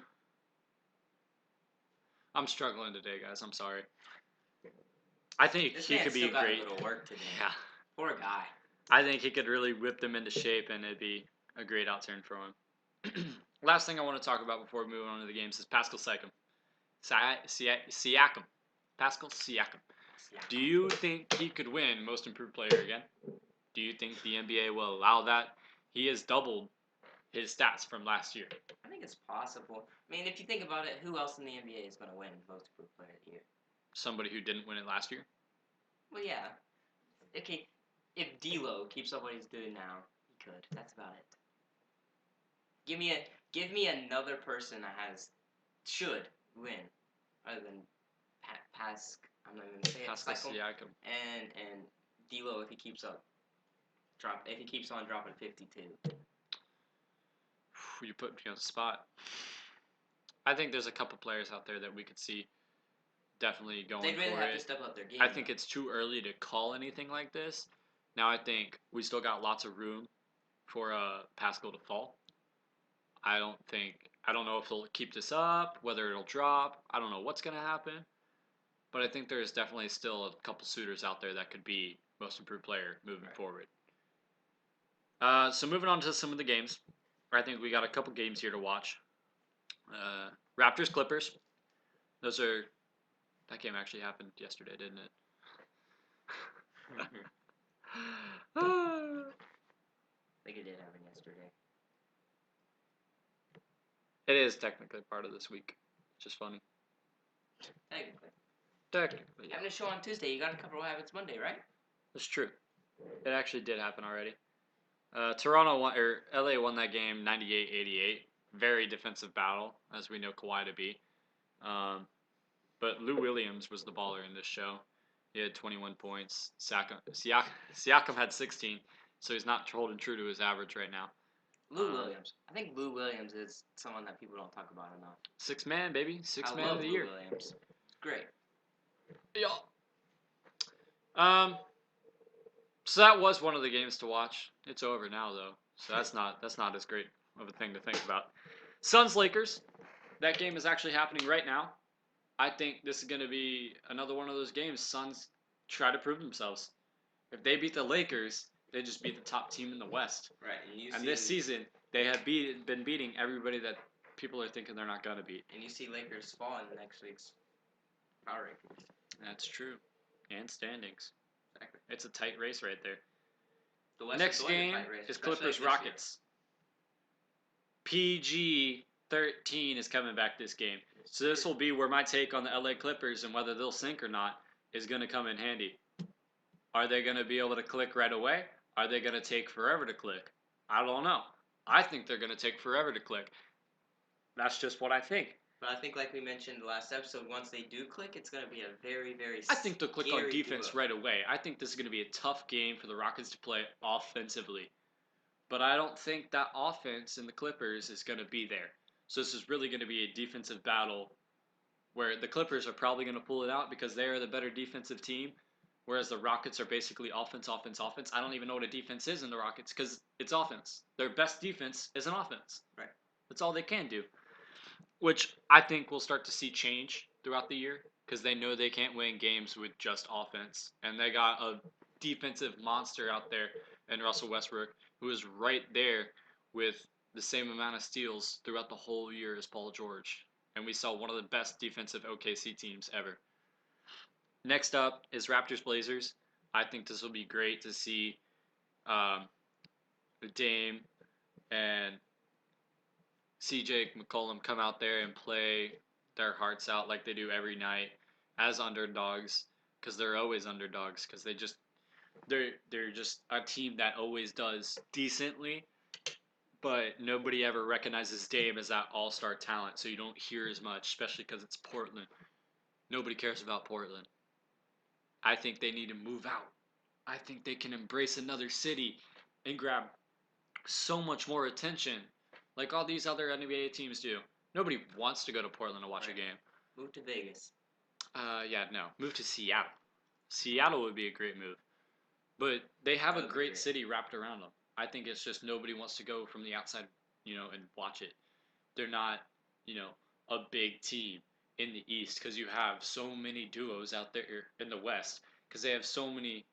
I'm struggling today, guys. I'm sorry. I think he could be got great. A little work today. Yeah. Poor guy. I think he could really whip them into shape, and it'd be a great outturn for him. Last thing I want to talk about before we move on to the games is Pascal Siakam. Siakam. Pascal Siakam. Do you think he could win Most Improved Player again? Do you think the NBA will allow that? He has doubled his stats from last year. I think it's possible. I mean, if you think about it, who else in the NBA is going to win Most Improved Player of the Year? Somebody who didn't win it last year? Well, yeah. Okay, if D'Lo keeps up what he's doing now, he could. That's about it. Give me another person that should win, other than I'm not even gonna say it. Pascal Siakam. And D'Lo if he keeps on dropping 52. You put me on the spot. I think there's a couple players out there that we could see definitely going They'd really for have it. to step up their game. I think it's too early to call anything like this. Now I think we still got lots of room for Pascal to fall. I don't know if he'll keep this up, whether it'll drop. I don't know what's going to happen. But I think there's definitely still a couple suitors out there that could be Most Improved Player moving forward. So moving on to some of the games. I think we got a couple games here to watch. Raptors Clippers. That game actually happened yesterday, didn't it? I think it did happen yesterday. It is technically part of this week. It's just funny. Technically. Having a show on Tuesday, you got to cover what happens Monday, right? That's true. It actually did happen already. LA won that game 98-88. Very defensive battle, as we know Kawhi to be. But Lou Williams was the baller in this show. He had 21 points. Siakam had 16, so he's not holding true to his average right now. Lou Williams. I think Lou Williams is someone that people don't talk about enough. Sixth man, baby. Sixth man of the year. Lou Williams. Great. Yeah. So that was one of the games to watch. It's over now though, so that's not as great of a thing to think about. Suns Lakers. That game is actually happening right now. I think this is going to be another one of those games. Suns try to prove themselves. If they beat the Lakers, they just beat the top team in the West. Right. And this season, they have been beating everybody that people are thinking they're not going to beat. And you see Lakers fall in next week's power rankings. That's true. And standings. Exactly. It's a tight race right there. The West Next game is Clippers Rockets. PG-13 is coming back this game. So this will be where my take on the LA Clippers and whether they'll sink or not is going to come in handy. Are they going to be able to click right away? Are they going to take forever to click? I don't know. I think they're going to take forever to click. That's just what I think. But I think, like we mentioned in the last episode, once they do click, it's going to be a very, very I think they'll click on defense duo. right away. I think this is going to be a tough game for the Rockets to play offensively. But I don't think that offense in the Clippers is going to be there. So this is really going to be a defensive battle where the Clippers are probably going to pull it out because they are the better defensive team, whereas the Rockets are basically offense. I don't even know what a defense is in the Rockets because it's offense. Their best defense is an offense. Right. That's all they can do, which I think we'll start to see change throughout the year because they know they can't win games with just offense. And they got a defensive monster out there in Russell Westbrook who is right there with the same amount of steals throughout the whole year as Paul George. And we saw one of the best defensive OKC teams ever. Next up is Raptors Blazers. I think this will be great to see Dame and CJ McCollum come out there and play their hearts out like they do every night as underdogs, because they're always underdogs, because they're just a team that always does decently, but nobody ever recognizes Dame as that all-star talent, so you don't hear as much, especially because it's Portland. Nobody cares about Portland. I think they need to move out. I think they can embrace another city and grab so much more attention, like all these other NBA teams do. Nobody wants to go to Portland to watch a game. Move to Vegas. No. Move to Seattle. Seattle would be a great move. But they have a great city wrapped around them. I think it's just nobody wants to go from the outside, and watch it. They're not, a big team in the East because you have so many duos out there in the West because they have so many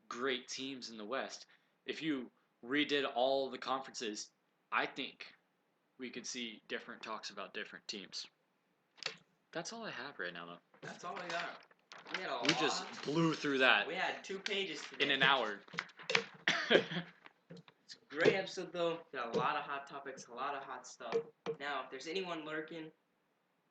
great teams in the West. If you redid all the conferences, I think we could see different talks about different teams. That's all I have right now, though. That's all I got. We just blew through that. We had 2 pages today. In an hour. It's a great episode, though. Got a lot of hot topics, a lot of hot stuff. Now, if there's anyone lurking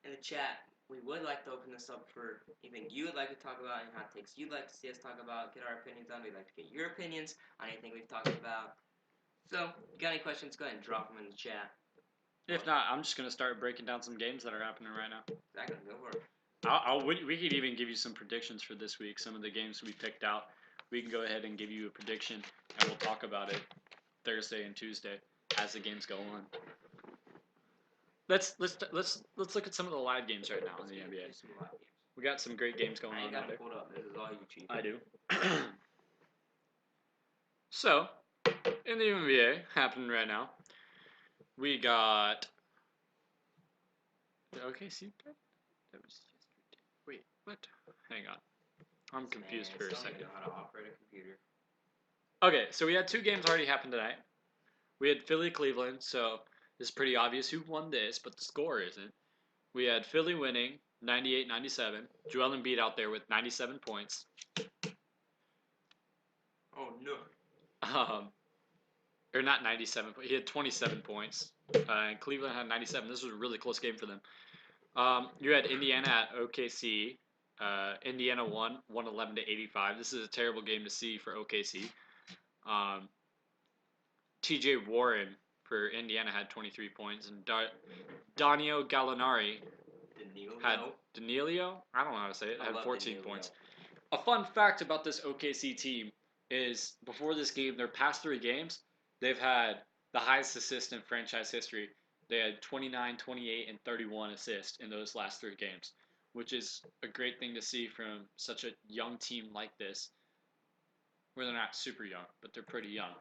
in the chat, we would like to open this up for anything you would like to talk about, any hot takes you'd like to see us talk about, get our opinions on. We'd like to get your opinions on anything we've talked about. So, if you got any questions, go ahead and drop them in the chat. If not, I'm just going to start breaking down some games that are happening right now. Exactly, go for it. We could even give you some predictions for this week. Some of the games we picked out. We can go ahead and give you a prediction, and we'll talk about it Thursday and Tuesday as the games go on. Let's look at some of the live games right now in the NBA. We got some great games going on out there. Pulled up. This is all you, Chief. I do. So, in the NBA happening right now, we got the OKC. Wait, what? Hang on. I'm confused for a second. How to operate a computer. Okay, so we had 2 games already happen tonight. We had Philly-Cleveland, so it's pretty obvious who won this, but the score isn't. We had Philly winning 98-97. Joel Embiid out there with 97 points. Oh, no. Or not 97, but he had 27 points. And Cleveland had 97. This was a really close game for them. You had Indiana at OKC. Indiana won 111-85. This is a terrible game to see for OKC. T.J. Warren for Indiana had 23 points, and Danilo Gallinari had Danilo? I don't know how to say it. Had 14 points. A fun fact about this OKC team is before this game, their past 3 games, they've had the highest assist in franchise history. They had 29, 28, and 31 assists in those last 3 games, which is a great thing to see from such a young team like this, where they're not super young, but they're pretty young.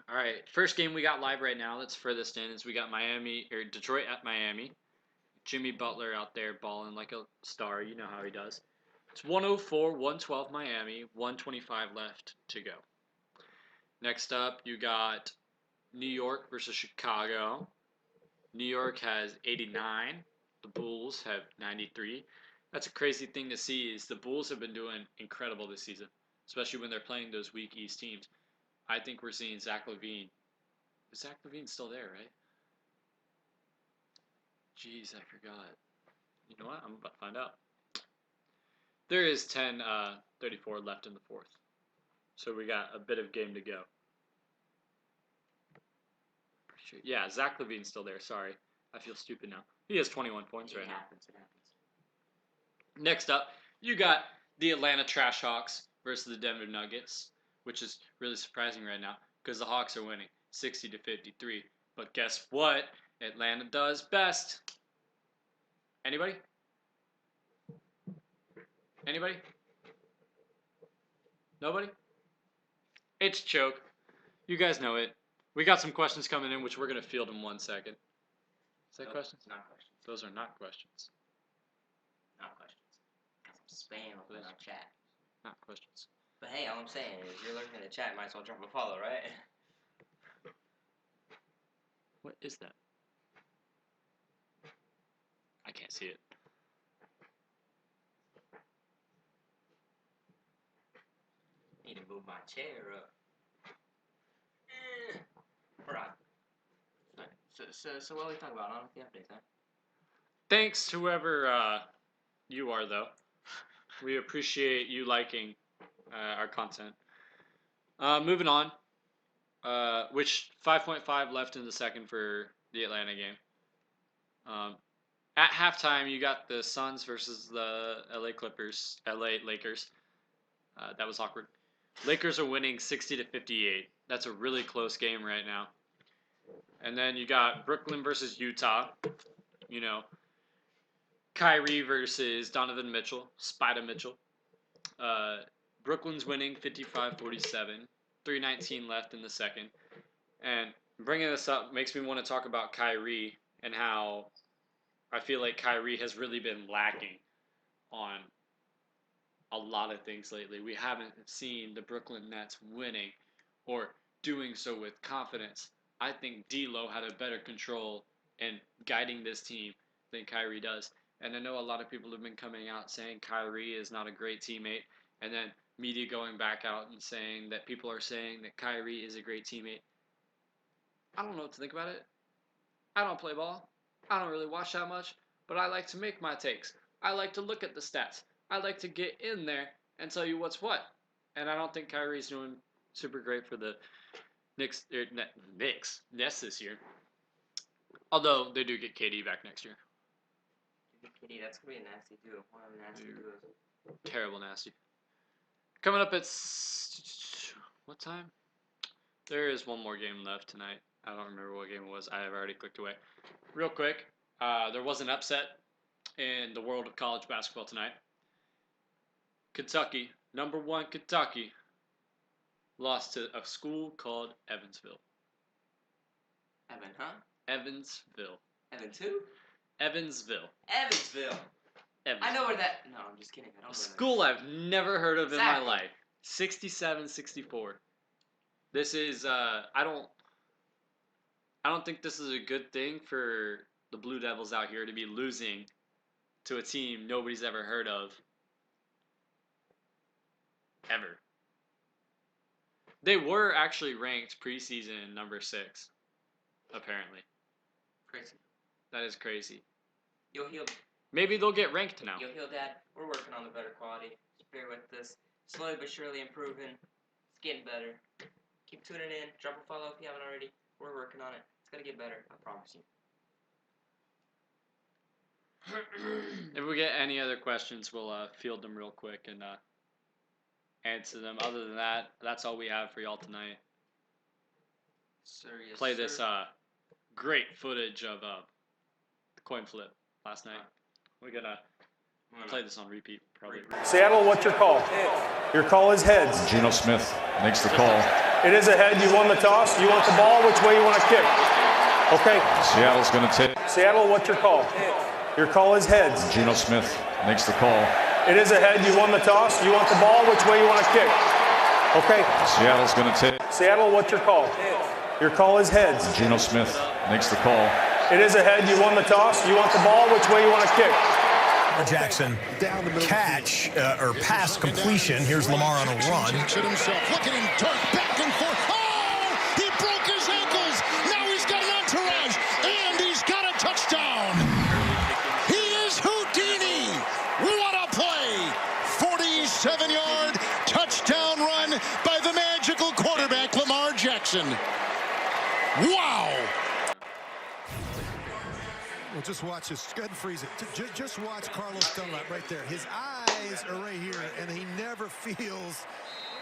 All right, first game we got live right now that's furthest in is we got Detroit at Miami. Jimmy Butler out there balling like a star. You know how he does. It's 104-112 Miami, 125 left to go. Next up, you got New York versus Chicago. New York has 89. The Bulls have 93. That's a crazy thing to see is the Bulls have been doing incredible this season, especially when they're playing those weak East teams. I think we're seeing Zach LaVine. Is Zach LaVine still there, right? Jeez, I forgot. You know what? I'm about to find out. There is 10:34 left in the 4th. So we got a bit of game to go. Pretty sure. Yeah, Zach LaVine's still there. Sorry. I feel stupid now. He has 21 points right now. It happens. Next up, you got the Atlanta Trash Hawks versus the Denver Nuggets, which is really surprising right now because the Hawks are winning 60-53. But guess what? Atlanta does best. Anybody? Anybody? Nobody? It's choke. You guys know it. We got some questions coming in, which we're going to field in 1 second. Is that questions? Not questions. Those are not questions. Not questions. Some spam up in our chat. Not questions. But hey, all I'm saying is, if you're looking at the chat, might as well drop a follow, right? What is that? I can't see it. Need to move my chair up. Alright. So what are we talking about? On with the updates, huh? Thanks to whoever you are, though. We appreciate you liking our content. Moving on. Which 5.5 left in the second for the Atlanta game. At halftime, you got the Suns versus the LA Lakers. That was awkward. Lakers are winning 60-58. That's a really close game right now. And then you got Brooklyn versus Utah. You know, Kyrie versus Donovan Mitchell, Spider Mitchell. Brooklyn's winning 55-47. 3:19 left in the second. And bringing this up makes me want to talk about Kyrie and how I feel like Kyrie has really been lacking on a lot of things lately. We haven't seen the Brooklyn Nets winning or doing so with confidence. I think D'Lo had a better control in guiding this team than Kyrie does. And I know a lot of people have been coming out saying Kyrie is not a great teammate, and then media going back out and saying that people are saying that Kyrie is a great teammate. I don't know what to think about it. I don't play ball. I don't really watch that much, but I like to make my takes. I like to look at the stats. I like to get in there and tell you what's what. And I don't think Kyrie's doing super great for the Nets this year. Although they do get KD back next year. KD, that's going to be a nasty duo. One of the nasty duos. Terrible nasty. Coming up at what time? There is one more game left tonight. I don't remember what game it was. I have already clicked away. Real quick, there was an upset in the world of college basketball tonight. Kentucky, number 1 Kentucky, lost to a school called Evansville. Evan, huh? Evansville. Evans who? Evansville. Evansville. I know where that... No, I'm just kidding. I don't know. School I've never heard of in my life. 67-64. This is I don't think this is a good thing for the Blue Devils out here to be losing to a team nobody's ever heard of. Ever. They were actually ranked preseason number 6, apparently. Crazy. That is crazy. You'll heal. Maybe they'll get ranked now. You'll heal, Dad. We're working on the better quality. Just bear with this. Slowly but surely improving. It's getting better. Keep tuning in. Drop a follow if you haven't already. We're working on it. It's gonna get better. I promise you. If we get any other questions, we'll field them real quick and answer them. Other than that, that's all we have for y'all tonight. Sir, yes, Play this great footage of the coin flip last night. We're gonna play this on repeat, probably. Seattle, what's your call? Your call is heads. Geno Smith makes the call. It is a head. You won the toss. You want the ball. Which way you want to kick? Okay. Seattle's going to take. Seattle, what's your call? Your call is heads. Geno Smith makes the call. It is a head. You won the toss. You want the ball. Which way you want to kick? Okay. Seattle's going to take. Seattle, what's your call? Your call is heads. Geno Smith makes the call. It is a head. You won the toss. You want the ball. Which way you want to kick? Jackson, catch or pass completion. Here's Lamar on a run. Jackson himself, look at him dart back and forth. Oh, he broke his ankles. Now he's got an entourage, and he's got a touchdown. He is Houdini. What a play! 47-yard touchdown run by the magical quarterback, Lamar Jackson. Wow. Well, just watch this. Go ahead and freeze it. Just watch Carlos Dunlap right there. His eyes are right here, and he never feels.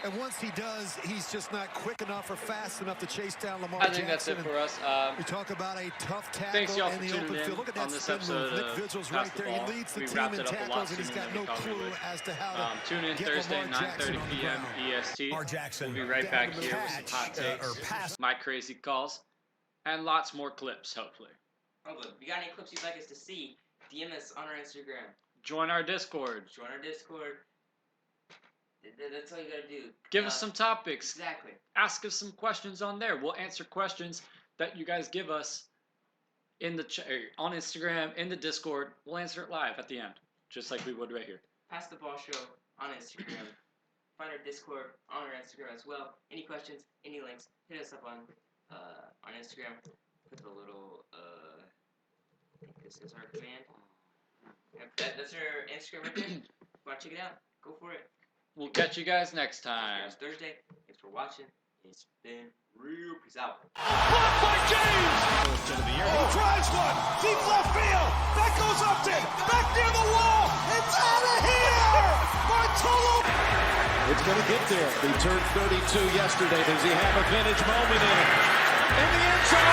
And once he does, he's just not quick enough or fast enough to chase down Lamar Jackson. I think that's it for us. We talk about a tough tackle thanks y'all in for the tuning open in field. Look at that on this spin episode move. Nick Vigil's right there. He leads the team in tackles, and he's got no clue as to how to tune in get Thursday, Lamar Jackson 9:30 p.m. EST. Lamar Jackson. We'll be right back here with some hot takes, my crazy calls, and lots more clips, hopefully. Oh, look, if you got any clips you'd like us to see, DM us on our Instagram. Join our Discord. Join our Discord. That's all you gotta do. Give us some topics. Exactly. Ask us some questions on there. We'll answer questions that you guys give us in the on Instagram, in the Discord. We'll answer it live at the end, just like we would right here. Pass the Ball Show on Instagram. Find our Discord on our Instagram as well. Any questions, any links, hit us up on Instagram. Put the little, I think this is our command. That's our Instagram right there. Want to check it out? Go for it. We'll catch you guys next time. It's Thursday. Thanks for watching. It's been real. Peace out. Blocked by James! He drives one! Deep left field! That goes Upton! Back near the wall! It's out of here! Bartolo! It's going to get there. He turned 32 yesterday. Does he have a vintage moment in the end zone?